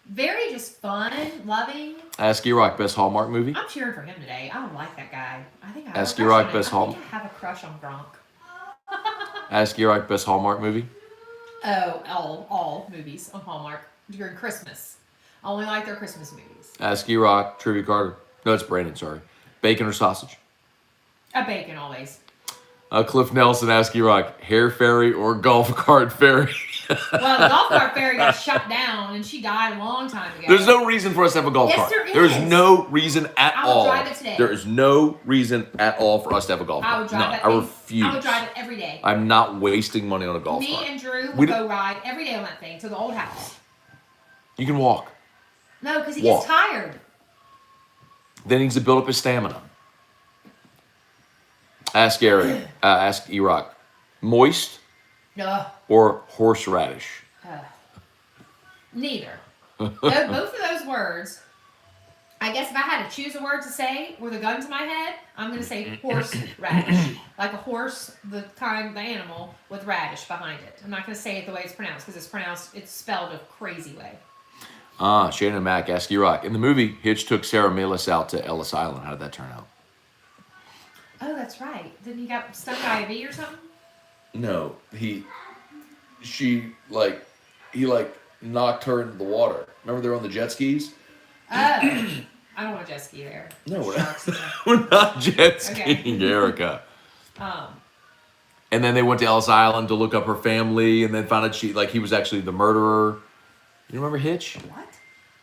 Very just fun, loving. Ask Rock, best Hallmark movie? I'm cheering for him today. I don't like that guy. I think I have Ask a crush Rock, on him. best I think Hallmark. I have a crush on Gronk. Ask Rock, best Hallmark movie? Oh, all movies on Hallmark during Christmas. I only like their Christmas movies. Ask Rock, trivia card. No, it's Brandon, sorry. Bacon or sausage? A bacon always. Cliff Nelson, Ask Rock, hair fairy or golf cart fairy? Well, the golf cart fairy got shot down and she died a long time ago. There's no reason for us to have a golf Yes, cart. there is. There is no reason at I would all. drive it today. There is no reason at all for us to have a golf cart. I would drive no, it. I refuse. I would drive it every day. I'm not wasting money on a golf Me cart. and Drew We would don't- go ride every day on that thing to the old house. You can walk. No, because he Walk. gets tired. Then he needs to build up his stamina. Ask Eric. Ask E-Rock. Moist No. or horseradish? Neither. Both of those words, I guess if I had to choose a word to say with a gun to my head, I'm going to say horseradish. Like a horse, the animal with radish behind it. I'm not going to say it the way it's pronounced because it's spelled a crazy way. Shannon Mack, Ask E-Rock. In the movie, Hitch took Sarah Melis out to Ellis Island. How did that turn out? Oh, that's right. Didn't he got stung by a bee or something? No, he knocked her into the water. Remember they were on the jet skis? Oh. I don't want to jet ski there. No, Sharks. we're not jet Okay. skiing, Erica. And then they went to Ellis Island to look up her family, and then found out he was actually the murderer. You remember Hitch? What?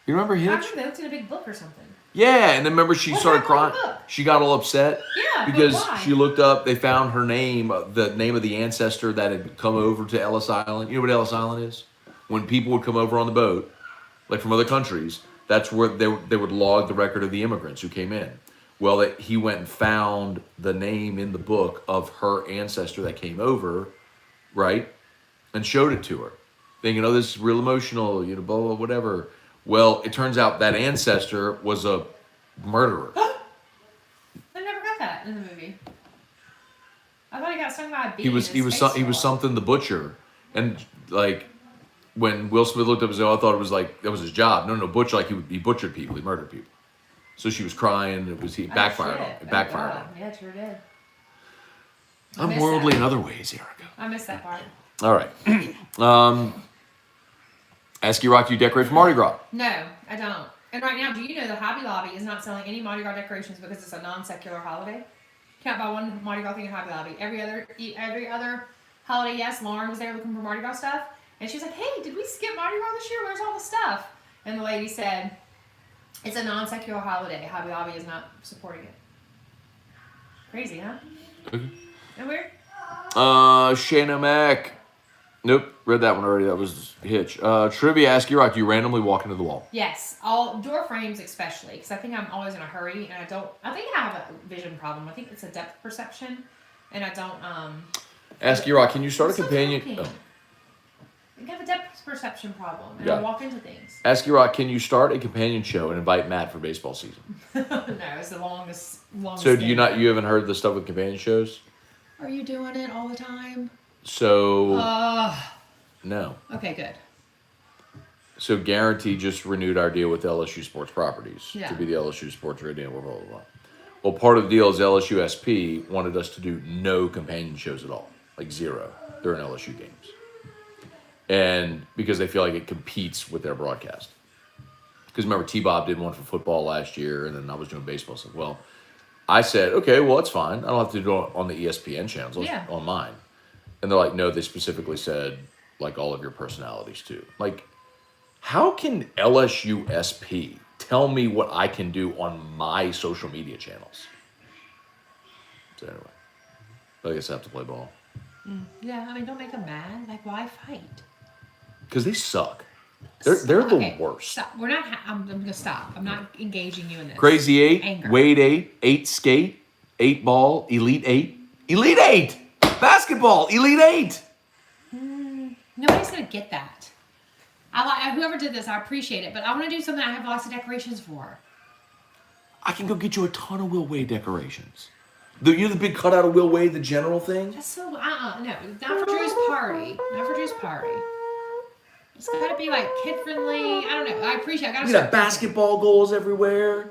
You remember I Hitch? remember they looked in a big book or something. Yeah, and then remember she What started happened in crying. the book? She got all upset Yeah, because but why? she looked up. They found her name, the name of the ancestor that had come over to Ellis Island. You know what Ellis Island is? When people would come over on the boat, like from other countries, that's where they would log the record of the immigrants who came in. Well, he went and found the name in the book of her ancestor that came over, right, and showed it to her, thinking, "Oh, this is real emotional," blah, blah, whatever. Well, it turns out that ancestor was a murderer. I never got that in the movie. I thought he got stung by a bee. He was something the butcher, and when Will Smith looked up and said, "Oh, I thought it was that was his job." No, butcher, he butchered people, he murdered people. So she was crying. He backfired on him. It backfired on him. Yeah, it sure did. I'm worldly in other ways, Erica. I missed that part. All right. Ask you, Rock, do you decorate for Mardi Gras? No, I don't. And right now, do you know the Hobby Lobby is not selling any Mardi Gras decorations because it's a non-secular holiday? Can't buy one Mardi Gras thing at Hobby Lobby. Every other holiday, yes, Lauren was there looking for Mardi Gras stuff. And she was like, "Hey, did we skip Mardi Gras this year? Where's all the stuff?" And the lady said, "It's a non-secular holiday. Hobby Lobby is not supporting it." Crazy, huh? Okay. Isn't that weird? Shayna Mack. Nope, read that one already. That was Hitch. Trivia, Ask you, Rock, do you randomly walk into the wall? Yes, all door frames especially, because I think I'm always in a hurry, and I think I have a vision problem. I think it's a depth perception, and I don't, Ask you, Rock, can you start a Stop companion... talking. I have a depth perception problem, and Yeah. I walk into things. Ask you, Rock, can you start a companion show and invite Matt for baseball season? No, it's the longest So do you game. you haven't heard the stuff with companion shows? Are you doing it all the time? So, no. Okay, good. So Guarantee just renewed our deal with LSU Sports Properties Yeah. to be the LSU Sports Radio, blah, blah, blah, blah. Well, part of the deal is LSU SP wanted us to do no companion shows at all, like zero, during LSU games. And because they feel like it competes with their broadcast. Because remember, T-Bob did one for football last year, and then I was doing baseball. So, well, I said, okay, well, that's fine. I don't have to do it on the ESPN channels, Yeah. on mine. And they're like, no, they specifically said, all of your personalities too. How can LSU SP tell me what I can do on my social media channels. So anyway, I guess I have to play ball. Yeah, I mean, don't make them mad. Like, why fight? Because they suck. They're the worst. Stop. We're not. I'm gonna stop. I'm not engaging you in this. Crazy 8, Anger. Wade 8, 8 skate, 8 ball, Elite 8. Elite 8! Basketball, Elite 8! Nobody's gonna get that. I like whoever did this. I appreciate it, but I want to do something I have lots of decorations for. I can go get you a ton of Will Wade decorations. You know the big cutout of Will Wade, the general thing? That's so no, not for Drew's party. Not for Drew's party. It's gotta be like kid friendly. I don't know. I appreciate. I gotta. You got basketball goals everywhere.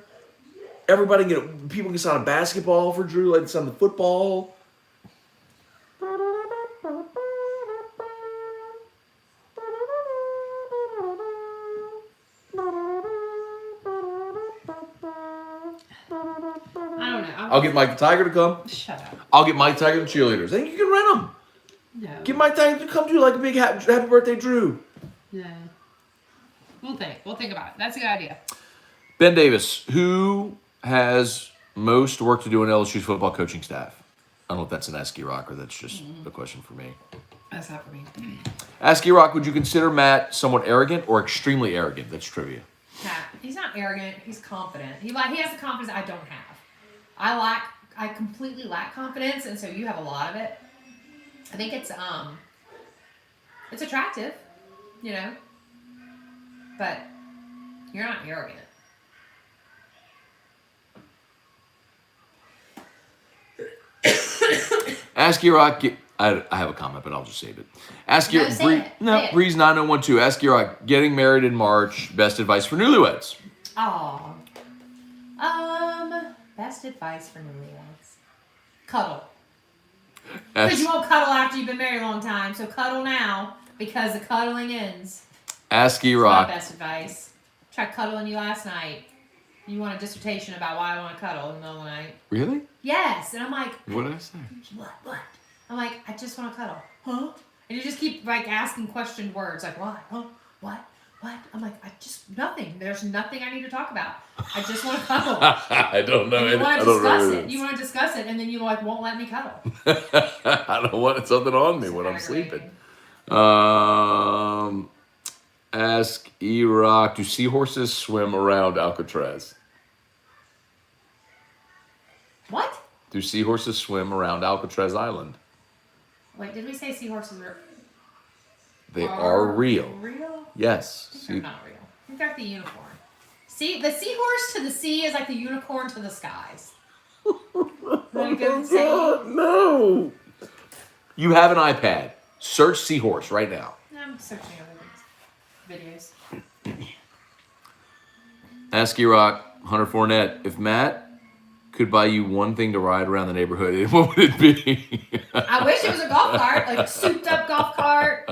Everybody people can sign a basketball for Drew, like it's on the football. I don't know. I'll get Mike the Tiger to come. Shut up. I'll get Mike the Tiger and cheerleaders. I think you can rent them. No. Get Mike the Tiger to come do like a big happy birthday, Drew. No. We'll think. We'll think about it. That's a good idea. Ben Davis, who has most work to do in LSU's football coaching staff? I don't know if that's an Ask E-Rock or that's just a question for me. That's not for me. Ask E-Rock, would you consider Matt somewhat arrogant or extremely arrogant? That's trivia. Matt, he's not arrogant. He's confident. He has the confidence I don't have. I completely lack confidence, and so you have a lot of it. I think it's attractive, you know, but you're not arrogant. Ask E-Rock, I have a comment, but I'll just save it. Ask E-Rock, Breeze 9012. Ask E-Rock, getting married in March, best advice for newlyweds. Aw. Best advice for newlyweds. Cuddle. Because you won't cuddle after you've been married a long time, so cuddle now, because the cuddling ends. Ask E-Rock. That's my best advice. Tried cuddling you last night. You want a dissertation about why I want to cuddle in the middle of the night. Really? Yes, and I'm like, what did I say? What? I'm like, I just want to cuddle. Huh? And you just keep like asking questioned words, like what? Huh? What? I'm like, nothing. There's nothing I need to talk about. I just want to cuddle. I don't know. And you want to discuss it. You want to discuss it, and then you like won't let me cuddle. I don't want something on me when I'm sleeping. Ask E-Rock, do seahorses swim around Alcatraz? What? Do seahorses swim around Alcatraz Island? Wait, did we say seahorses are... They are real. Real? Yes. I think they're not real. I think they're like the unicorn. See, the seahorse to the sea is like the unicorn to the skies. No. You have an iPad. Search seahorse right now. I'm searching other videos. Ask E-Rock, Hunter Fournette, if Matt could buy you one thing to ride around the neighborhood, what would it be? I wish it was a golf cart, like a souped up golf cart.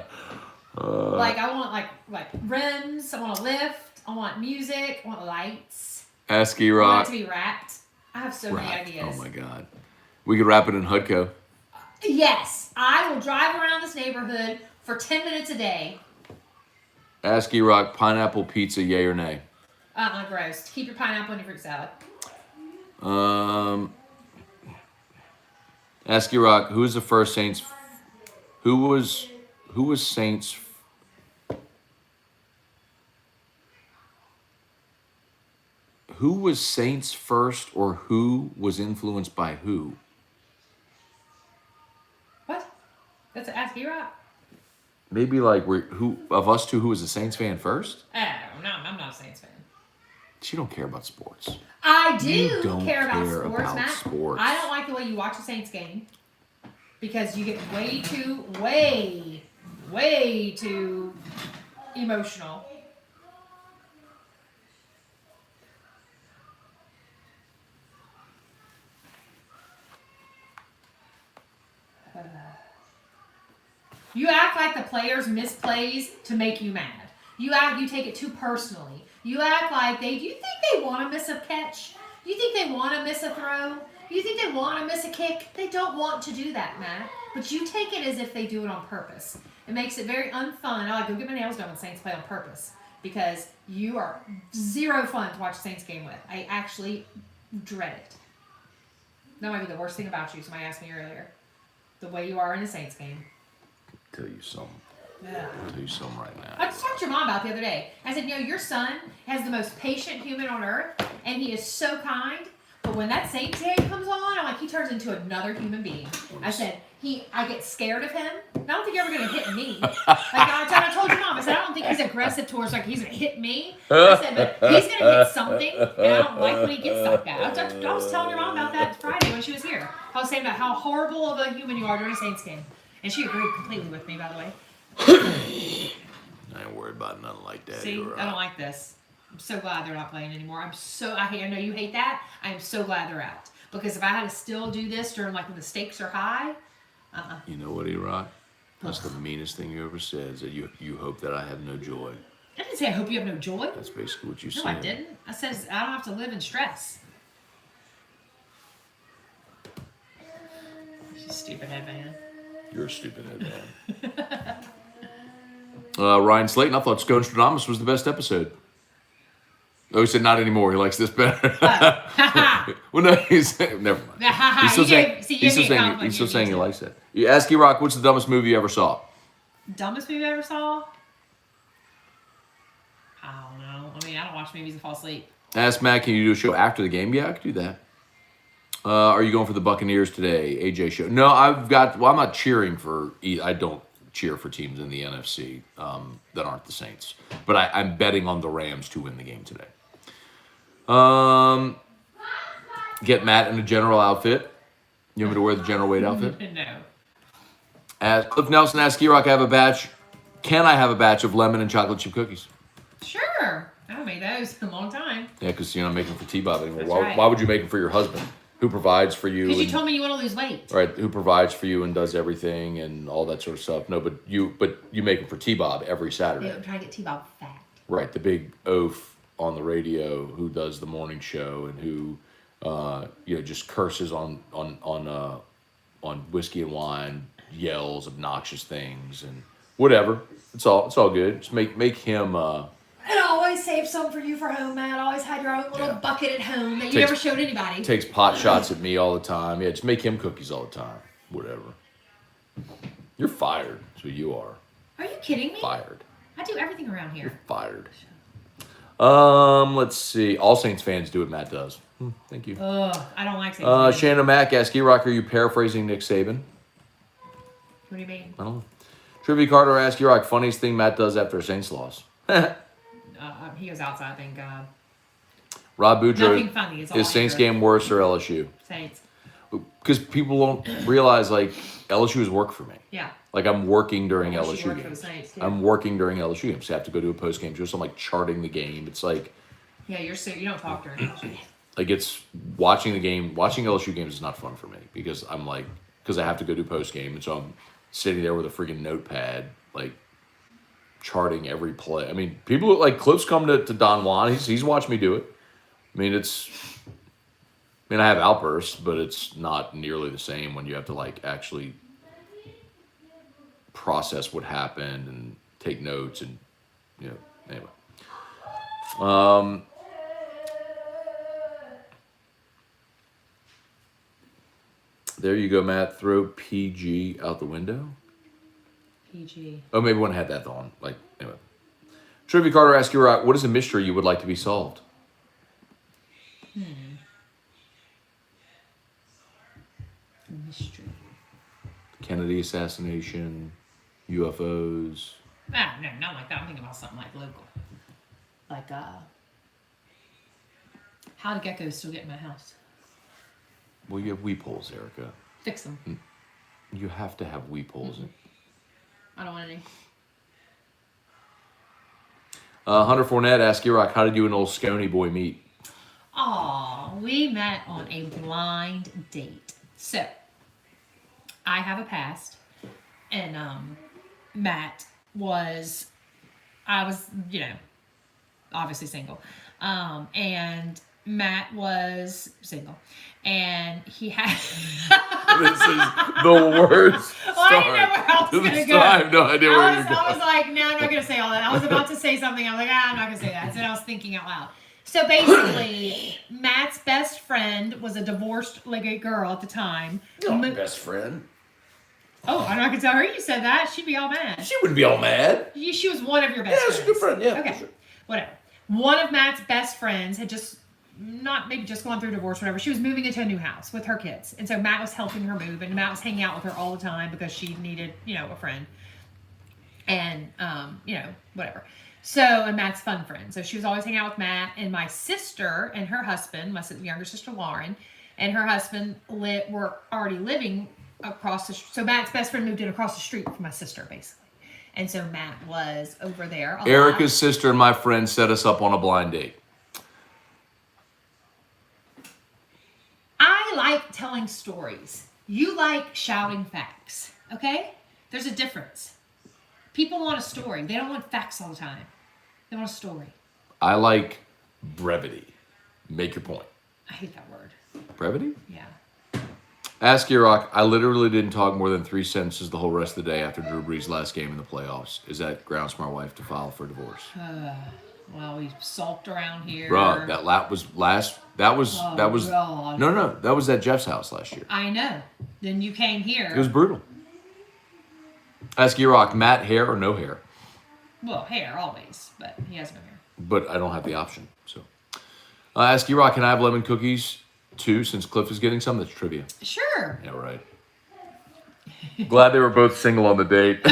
Like I want like rims. I want a lift. I want music. I want lights. Ask I E-Rock. want it to be wrapped. I have so many ideas. Oh my God. We could wrap it in Hudco. Yes, I will drive around this neighborhood for 10 minutes a day. Ask E-Rock, pineapple pizza, yay or nay? Gross. Keep your pineapple in your fruit salad. Ask E-Rock, who was the first Saints? Who was Saints? Who was Saints first, or who was influenced by who? What? That's an Ask E-Rock? Maybe like who of us two, who was a Saints fan first? Oh, no, I'm not a Saints fan. She don't care about sports. I do You don't care about care sports, about Matt. sports. I don't like the way you watch a Saints game because you get way too emotional. You act like the players miss plays to make you mad. You take it too personally. You act like do you think they want to miss a catch? Do you think they want to miss a throw? Do you think they want to miss a kick? They don't want to do that, Matt. But you take it as if they do it on purpose. It makes it very unfun. I like go get my nails done when Saints play on purpose. because you are zero fun to watch a Saints game with. I actually dread it. That might be the worst thing about you. Somebody asked me earlier. The way you are in a Saints game. Tell you something. Yeah. I'll tell you something right now. I just talked to your mom about the other day. I said, your son has the most patient human on earth, and he is so kind. But when that Saints game comes on, I'm like, he turns into another human being. I said, I get scared of him. I don't think you're ever going to hit me. Like I told your mom, I said, I don't think he's aggressive towards, like, he's going to hit me. I said, but he's going to hit something, and I don't like when he gets like that. I was telling your mom about that Friday when she was here. I was saying about how horrible of a human you are during a Saints game. And she agreed completely with me, by the way. I ain't worried about nothing like that. See, I don't like this. I'm so glad they're not playing anymore. I know you hate that. I am so glad they're out. Because if I had to still do this during like when the stakes are high, You know what, E-Rock? That's the meanest thing you ever said, is that you hope that I have no joy. I didn't say I hope you have no joy. That's basically what you said. No, I didn't. I said I don't have to live in stress. You stupid headband. You're a stupid headband. Ryan Slayton, I thought Scone Stradamus was the best episode. Oh, he said not anymore. He likes this better. Well, no, he's never mind. He's still saying he likes it. You ask E-Rock, what's the dumbest movie you ever saw? Dumbest movie I ever saw? I don't know. I mean, I don't watch movies and fall asleep. Ask Matt, can you do a show after the game? Yeah, I could do that. Are you going for the Buccaneers today? AJ show. No, I'm not cheering for. I don't cheer for teams in the NFC that aren't the Saints. But I'm betting on the Rams to win the game today. Get Matt in a general outfit. You want me to wear the general weight outfit? No. Cliff Nelson asks E-Rock, can I have a batch of lemon and chocolate chip cookies? Sure. I haven't made those in a long time. Yeah, because you're not making for T-Bob anymore. That's right. Why would you make them for your husband, who provides for you? Because you told me you want to lose weight. Right, who provides for you and does everything and all that sort of stuff. No, but you make them for T-Bob every Saturday. Yeah, I'm trying to get T-Bob fat. Right, the big oaf on the radio who does the morning show and who just curses on whiskey and wine, yells obnoxious things and whatever. It's all good. Just make him. And always save some for you for home, Matt. Always had your own little bucket at home that you never showed anybody. Takes pot shots at me all the time. Yeah, just make him cookies all the time. Whatever. You're fired. That's what you are. Are you kidding me? Fired. I do everything around here. You're fired. Let's see. All Saints fans do what Matt does. Thank you. Ugh, I don't like Saints. Shannon Mack asks, E-Rock, are you paraphrasing Nick Saban? What do you mean? I don't know. Trivia Carter asks, E-Rock, funniest thing Matt does after a Saints loss? He goes outside, thank God. Rob Boudreaux, Nothing funny. It's all is Saints accurate. game worse or LSU? Saints. Because people don't realize, like, LSU is work for me. Yeah. Like, I'm working during LSU LSU worked for games. the Saints, too. I'm working during LSU games. So I have to go do a post-game show. So I'm, like, charting the game. It's like... Yeah, you don't talk during LSU. Like, it's watching the game. Watching LSU games is not fun for me because I have to go do post-game. And so I'm sitting there with a freaking notepad, like, charting every play. I mean, people like Cliff's come to Don Juan. He's watched me do it. I mean, I have outbursts, but it's not nearly the same when you have to like actually process what happened and take notes and anyway. There you go, Matt. Throw PG out the window. PG. Oh, maybe one had that on. Like, anyway. Trivia Carter asks you, what is a mystery you would like to be solved? Mystery. Kennedy assassination, UFOs. No, not like that. I'm thinking about something like local. Like, how do geckos still get in my house? Well, you have weep holes, Erica. Fix them. You have to have weep holes. I don't want any. Hunter Fournette asks E-Rock, how did you and old Scone boy meet? Aw, we met on a blind date. So, I have a past, and Matt I was, obviously single. And Matt was single, and he had. This is the worst Well, I didn't know start where I was to going the to go. I have no idea where you're going. I was like, no, I'm not going to say all that. I was about to say something. I was like, I'm not going to say that. So I was thinking out loud. So basically, Matt's best friend was a divorced girl at the time. Best friend. Oh, I'm not going to tell her you said that. She'd be all mad. She wouldn't be all mad. She was one of your best friends. Yeah, she's a good friend. Yeah. Okay. Sure. Whatever. One of Matt's best friends had just gone through divorce, whatever. She was moving into a new house with her kids. And so Matt was helping her move, and Matt was hanging out with her all the time because she needed, a friend. And, whatever. So, and Matt's fun friend. So she was always hanging out with Matt, and my sister and her husband, my younger sister Lauren, and her husband were already living across the street. So Matt's best friend moved in across the street from my sister, basically. And so Matt was over there. Erica's sister and my friend set us up on a blind date. I like telling stories. You like shouting facts, okay? There's a difference. People want a story. They don't want facts all the time. They want a story. I like brevity. Make your point. I hate that word. Brevity? Yeah. Ask Iraq. I literally didn't talk more than 3 sentences the whole rest of the day after Drew Brees' last game in the playoffs. Is that grounds for my wife to file for divorce? Well, we sulked around here. Bruh, that was last. That was. God. No. That was at Jeff's house last year. I know. Then you came here. It was brutal. Ask Iraq. Matt, hair or no hair? Well, hair always, but he has no hair. But I don't have the option. So, ask Iraq. Can I have lemon cookies too? Since Cliff is getting some, that's trivia. Sure. Yeah, right. Glad they were both single on the date. I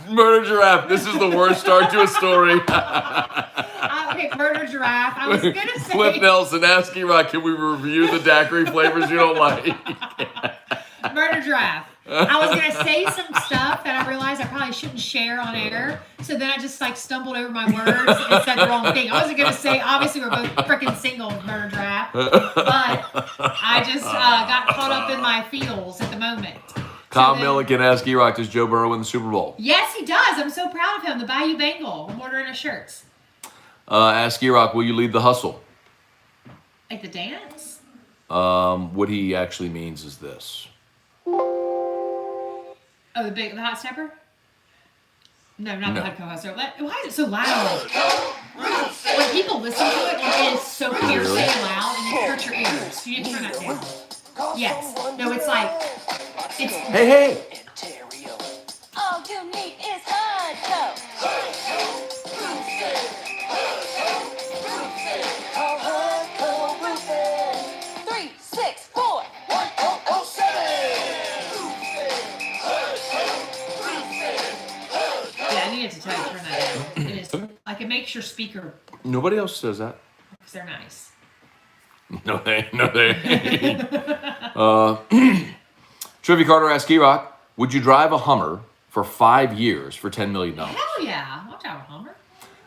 know. Murder Giraffe. This is the worst start to a story. Okay, Murder Giraffe. I was gonna say. Cliff Nelson, ask Iraq, can we review the daiquiri flavors you don't like? Murder Giraffe. I was gonna say some stuff that I realized I probably shouldn't share on air, so then I just stumbled over my words and said the wrong thing. I wasn't gonna say obviously we're both freaking single with Murder Giraffe, but I just got caught up in my feels at the moment. Kyle Milliken, ask Iraq, does Joe Burrow win the Super Bowl? Yes, he does. I'm so proud of him. The Bayou Bengal. I'm ordering his shirts. Ask Iraq, will you lead the hustle? Like the dance? What he actually means is this. Oh, the hot stepper? No, not the hot co-hoster. Why is it so loud? When people listen to it, it is so piercing and loud, and it hurts your ears. You need to turn that down. Yes. No, it's like it's. Hey. All you need is hardcore. Call hardcore roofing. 364 1007. Yeah, I needed to tell you to turn that down. It is like it makes your speaker Nobody else says that. because they're nice. No, they ain't. Trivia Carter asked Iraq, would you drive a Hummer for 5 years for $10 million? Hell yeah! Watch out, Homer.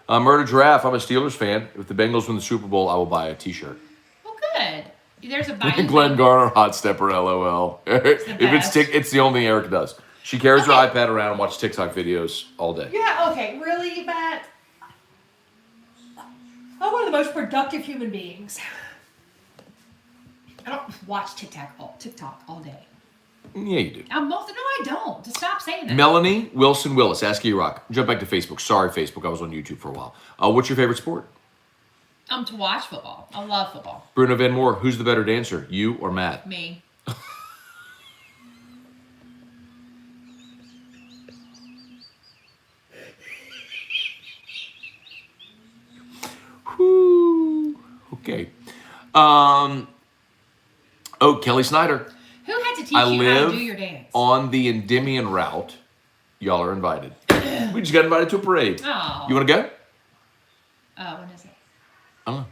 Murder Giraffe, I'm a Steelers fan. If the Bengals win the Super Bowl, I will buy a t-shirt. Well, good. There's a Bayou Glenn Garner, hot stepper, LOL. It's the only thing Erica does. She carries her iPad around and watches TikTok videos all day. Yeah, okay, really, Matt? I'm one of the most productive human beings. I don't watch TikTok all day. Yeah, you do. No, I don't. Just stop saying that. Melanie Wilson Willis, ask Iraq. Jump back to Facebook. Sorry, Facebook. I was on YouTube for a while. What's your favorite sport? To watch football. I love football. Bruno Van Moore, who's the better dancer, you or Matt? Me. Whew. Okay. Kelly Snyder. Who had to teach I you how live to do your dance? on the Endymion route. Y'all are invited. We just got invited to a parade. Oh. You want to go? When is it? I don't know.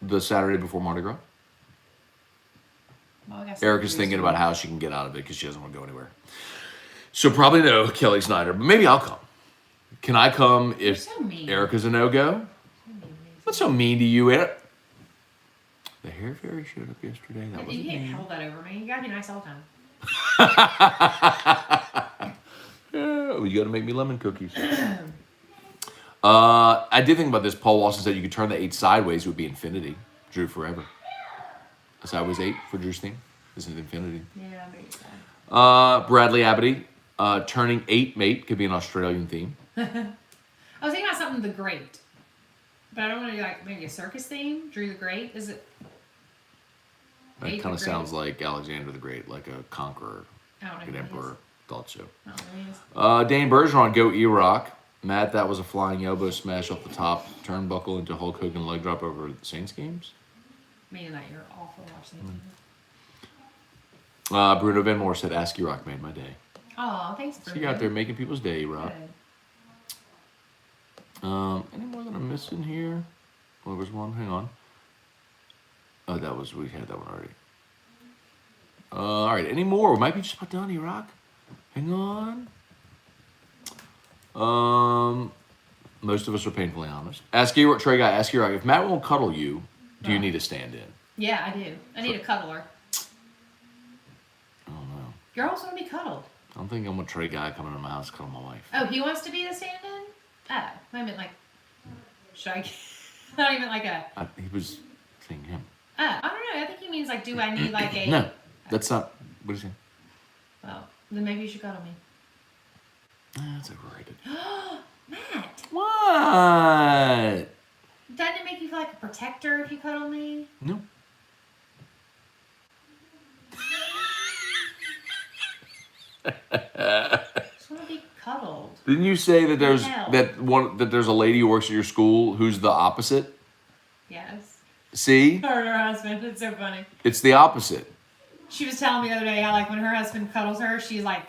The Saturday before Mardi Gras. Well, I guess Erica's thinking about how she can get out of it because she doesn't want to go anywhere. So probably no Kelly Snyder, but maybe I'll come. Can I come if so mean. Erica's a no-go? What's so mean to you, Eric? The hair fairy showed up yesterday. That was You can't hold that over me. You gotta be nice all the time. Yeah, you got to make me lemon cookies. I did think about this. Paul Walson said you could turn the 8 sideways. It would be infinity. Drew forever. A sideways 8 for Drew's theme. This is infinity. Yeah, maybe so. Bradley Abity. Turning 8 mate could be an Australian theme. I was thinking about something the Great, but I don't want to do like maybe a circus theme. Drew the Great. Is it? That Eight kind of the sounds like Alexander the Great, like a conqueror, I don't know like an who he emperor. is. Thought so. I don't know who he is. Dane Bergeron, go E-Rock. Matt, that was a flying elbow smash off the top turnbuckle into Hulk Hogan leg drop over the Saints games. Man, that you're awful watching. Bruno Van Moore said, "Ask E-Rock made my day." Oh, thanks, So Bruno. you out there making people's day, E-Rock. Good. Any more that I'm missing here? Well, there was one. Hang on. Oh, we had that one already. All right. Any more? We might be just about done, E-Rock. Hang on. Most of us are painfully honest. Ask E-Rock, Trey Guy. Ask E-Rock, if Matt won't cuddle you, do you Right. need to stand in? Yeah, I do. I need a cuddler. I don't know. Girls want to be cuddled. I don't think I'm a Trey Guy coming to my house to cuddle my wife. Oh, he wants to be the stand-in? Oh, I meant like, should I? I meant like a. He was saying him. Oh, I don't know. I think he means like, do I need like a? No, that's not. What is he? Well, then maybe you should cuddle me. That's overrated. Matt, What? doesn't it make you feel like a protector if you cuddle me? No. I just want to be cuddled. Didn't you say that there's Hell. that there's a lady who works at your school who's the opposite? Yes. See, Her and her husband. It's so funny. it's the opposite. She was telling me the other day how like when her husband cuddles her, she's like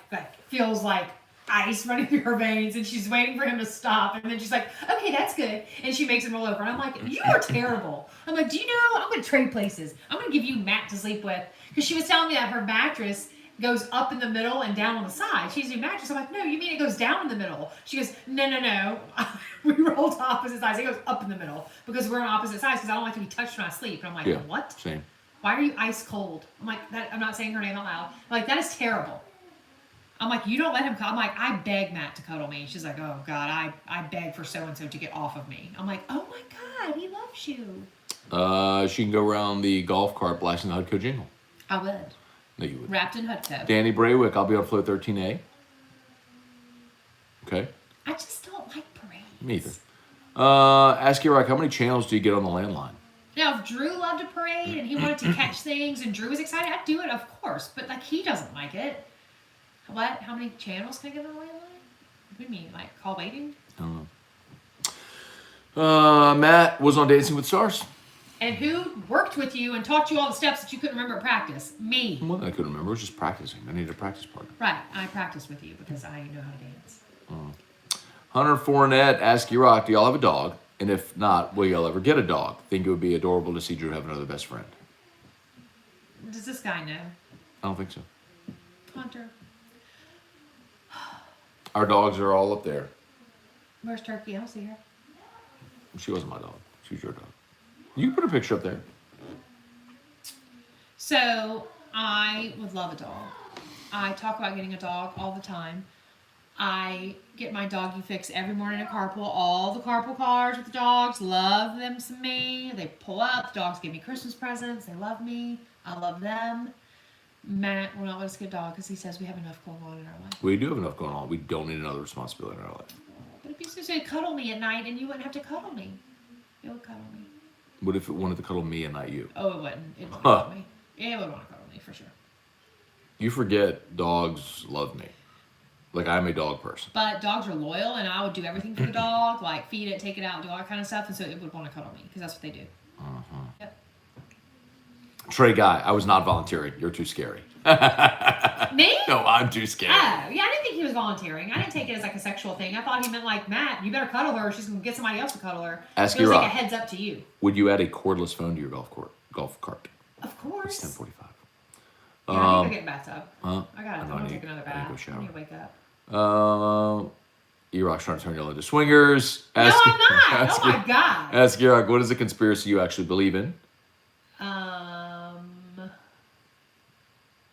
feels like ice running through her veins, and she's waiting for him to stop, and then she's like, okay, that's good, and she makes him roll over, and I'm like, you are terrible. I'm like, do you know, I'm gonna trade places. I'm gonna give you Matt to sleep with, because she was telling me that her mattress goes up in the middle and down on the side. She's a new mattress. I'm like, no, you mean it goes down in the middle? She goes, no. We roll to opposite sides. It goes up in the middle because we're on opposite sides because I don't like to be touched when I sleep. And I'm like, Yeah. what? Same. Why are you ice cold? I'm like, I'm not saying her name out loud. I'm like, that is terrible. I'm like, you don't let him cuddle. I'm like, I beg Matt to cuddle me. She's like, oh God, I beg for so-and-so to get off of me. I'm like, oh my God, he loves you. She can go around the golf cart blasting the Hudco jingle. I would. No, you would. Wrapped in Hudco. Danny Braywick, I'll be on float 13A. Okay. I just don't like parades. Me either. Ask you, how many channels do you get on the landline? Now, if Drew loved a parade and he wanted to catch things and Drew was excited, I'd do it, of course. But, like, he doesn't like it. What? How many channels can I get on the landline? What do you mean? Like, call waiting? I don't know. Matt was on Dancing with Stars. And who worked with you and taught you all the steps that you couldn't remember at practice? Me. Well, I couldn't remember. I was just practicing. I needed a practice partner. Right. I practiced with you because I know how to dance. Hunter Fournette, Ask You Rock, do y'all have a dog? And if not, will y'all ever get a dog? Think it would be adorable to see Drew have another best friend? Does this guy know? I don't think so. Hunter. Our dogs are all up there. Where's Turkey? I don't see her. She wasn't my dog. She was your dog. You can put a picture up there. So, I would love a dog. I talk about getting a dog all the time. I get my doggy fix every morning at carpool. All the carpool cars with the dogs love them some me. They pull up. The dogs give me Christmas presents. They love me. I love them. Matt will not let us get a dog because he says we have enough going on in our life. We do have enough going on. We don't need another responsibility in our life. But if you used to cuddle me at night and you wouldn't have to cuddle me, it would cuddle me. What if it wanted to cuddle me and not you? Oh, it wouldn't. It would cuddle me. It would want to cuddle me for sure. You forget dogs love me. Like, I'm a dog person. But dogs are loyal, and I would do everything for the dog, like feed it, take it out, do all that kind of stuff, and so it would want to cuddle me because that's what they do. Yep. Trey Guy, I was not volunteering. You're too scary. Me? No, I'm too scared. Oh, yeah, I didn't think he was volunteering. I didn't take it as like a sexual thing. I thought he meant like, Matt, you better cuddle her. Or she's gonna get somebody else to cuddle her. Ask it was your like a rock. heads up to you. Would you add a cordless phone to your golf cart? Of course. It's 10:45. Yeah, I need to get in the bathtub. Huh? I gotta. I I'm know, gonna I take need- another I need to bath. go shower. I need to wake up. E-Rock's trying to turn y'all into swingers. No, I'm not. Oh my god. Ask E-Rock, what is a conspiracy you actually believe in?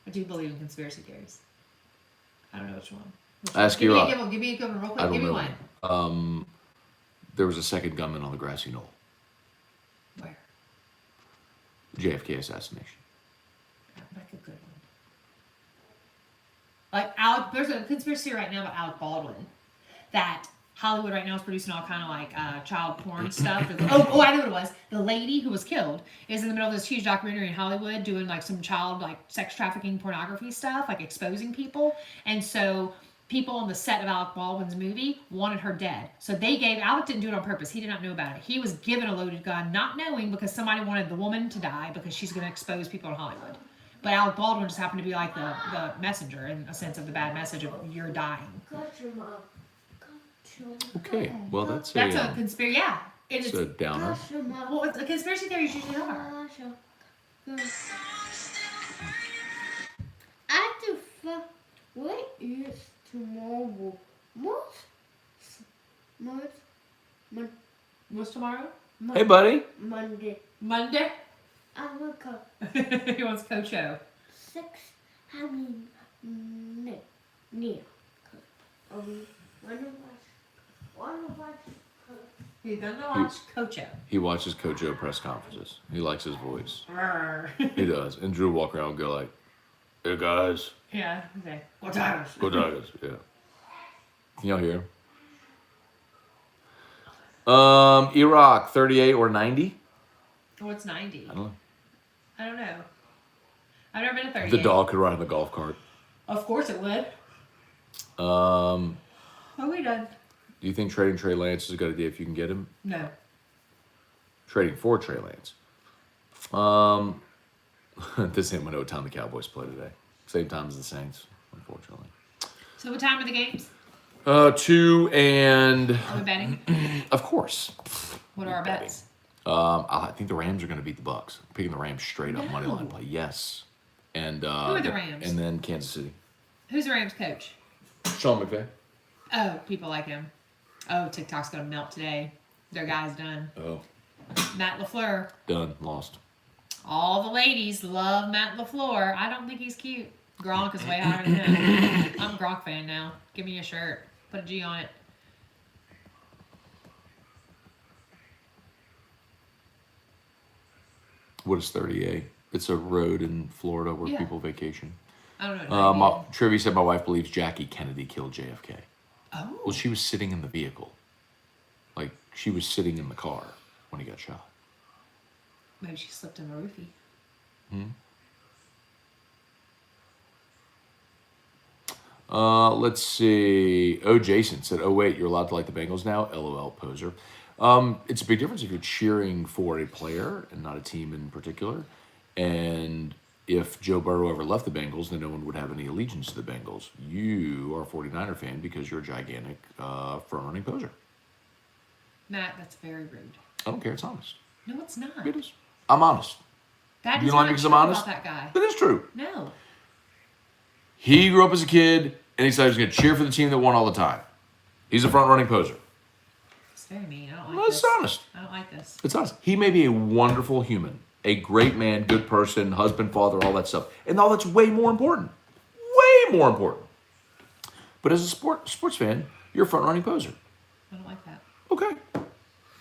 I do believe in conspiracy theories. I don't know which one. Ask give you me, up. give me a good one real quick. I don't Give me know. one. there was a second gunman on the grassy knoll. Where? JFK assassination. Like a good one. There's a conspiracy right now about Alec Baldwin that Hollywood right now is producing all kind of like child porn stuff. Oh, I know what it was. The lady who was killed is in the middle of this huge documentary in Hollywood doing like some child like sex trafficking pornography stuff, like exposing people. And so people on the set of Alec Baldwin's movie wanted her dead. So Alec didn't do it on purpose. He did not know about it. He was given a loaded gun, not knowing, because somebody wanted the woman to die because she's going to expose people in Hollywood. But Alec Baldwin just happened to be like the messenger in a sense of the bad message of you're dying. Okay, well that's a conspiracy. Yeah, it's a downer. Well, the conspiracy theories usually are. What is tomorrow? What's tomorrow? Hey, buddy. Monday. Monday. I woke up He wants Cocho. 6. Near. He's gonna watch Cocho. He watches Kojo press conferences. He likes his voice. Arr. He does. And Drew will walk around and go like, "Hey guys, Yeah. Okay. Go Tigers. go Tigers!" Yeah. Can y'all hear him? Iraq 38 or 90? What's 90? I don't know. I don't know. I've never been to 38. The dog could ride on the golf cart. Of course it would. Are we done? Do you think trading Trey Lance is a good idea if you can get him? No. Trading for Trey Lance. This ain't what time the Cowboys play today. Same time as the Saints, unfortunately. So what time are the games? 2 and Are we betting? of course. What are our bets? I think the Rams are going to beat the Bucks. I'm picking the Rams straight up money line No. play. Yes. And Who are the Rams? And then Kansas City. Who's the Rams coach? Sean McVay. Oh, people like him. Oh, TikTok's gonna melt today. Their guy's done. Oh, Matt LaFleur. done. Lost. All the ladies love Matt LaFleur. I don't think he's cute. Gronk is way higher than him. I'm a Gronk fan now. Give me a shirt. Put a G on it. What is 38? It's a road in Florida where Yeah. people vacation. I don't know. Trivia said my wife believes Jackie Kennedy killed JFK. Oh. Well, she was sitting in the vehicle. Like, she was sitting in the car when he got shot. Maybe she slipped in the roofie. Let's see. Oh, Jason said, "Oh wait, you're allowed to like the Bengals now." LOL, poser. It's a big difference if you're cheering for a player and not a team in particular. And if Joe Burrow ever left the Bengals, then no one would have any allegiance to the Bengals. You are a 49er fan because you're a gigantic front-running poser. Matt, that's very rude. I don't care. It's honest. No, it's not. It is. I'm honest. That You is don't like not me because I'm true honest? about that guy. It is true. No. He grew up as a kid and he decided he was going to cheer for the team that won all the time. He's a front-running poser. It's very mean. I don't like Well, it's this. honest. I don't like this. It's honest. He may be a wonderful human, a great man, good person, husband, father, all that stuff. And all that's way more important. Way more important. But as a sports fan, you're a front-running poser. I don't like that. Okay.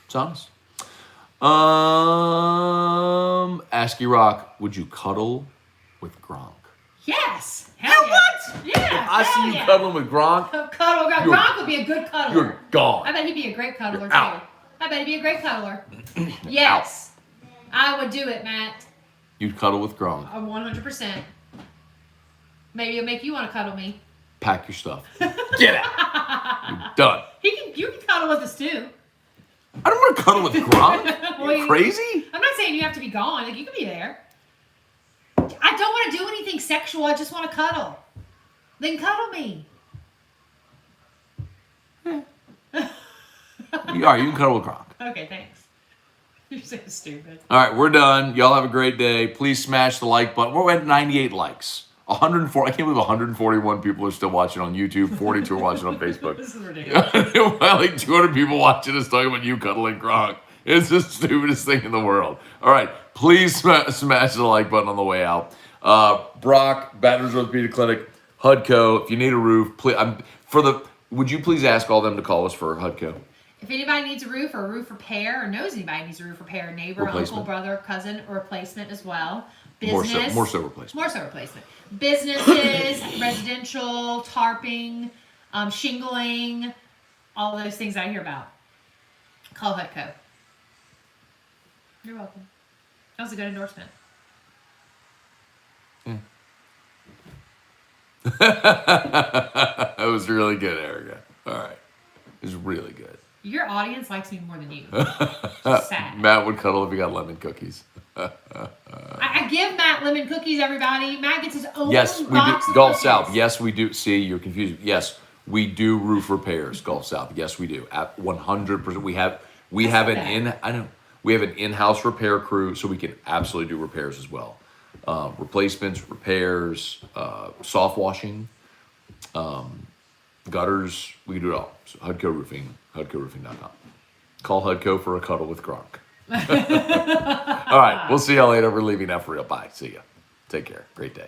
It's honest. Asky Rock, would you cuddle with Gronk? Yes. Hell yeah. What? Yeah. I see hell you yeah. cuddling with Gronk. Cuddle. You're- Gronk would be a good cuddler. You're gone. I bet he'd be a great cuddler You're too. out. I bet he'd be a great cuddler. Yes. I would do it, Matt. You'd cuddle with Gronk. 100%. Maybe it'll make you want to cuddle me. Pack your stuff. Get out. You're done. You can cuddle with us too. I don't want to cuddle with Gronk. Well, You crazy? I'm not saying you have to be gone. Like, you can be there. I don't want to do anything sexual. I just want to cuddle. Then cuddle me. All right, you can cuddle with Gronk. Okay, thanks. You're so stupid. All right, we're done. Y'all have a great day. Please smash the like button. We're at 98 likes. 104. I can't believe 141 people are still watching on YouTube. 42 are watching on Facebook. This is ridiculous. Like 200 people watching us talking about you cuddling Gronk. It's the stupidest thing in the world. All right, please smash the like button on the way out. Brock, Baton Rouge Orthopedic Clinic, HUDCO. If you need a roof, please. Would you please ask all them to call us for HUDCO? If anybody needs a roof or a roof repair or knows anybody needs a roof repair, neighbor, uncle, Replacement. brother, cousin, or replacement as well. More Business. so replacement. More so replacement. Businesses, residential, tarping, shingling, all those things I hear about. Call Hutco. You're welcome. That was a good endorsement. That was really good, Erica. All right. It was really good. Your audience likes me more than you. Just sad. Matt would cuddle if he got lemon cookies. I give Matt lemon cookies, everybody. Matt gets his own Yes, we do. box of Gulf cookies. South. Yes, we do. See, you're confused. Yes, we do roof repairs. Gulf South. Yes, we do. At 100%. We have said an that. I know. We have an in-house repair crew, so we can absolutely do repairs as well. Replacements, repairs, soft washing, gutters. We can do it all. So Hudco Roofing, HudcoRoofing.com. Call Hudco for a cuddle with Gronk. All right, we'll see y'all later. We're leaving now for real. Bye. See ya. Take care. Great day.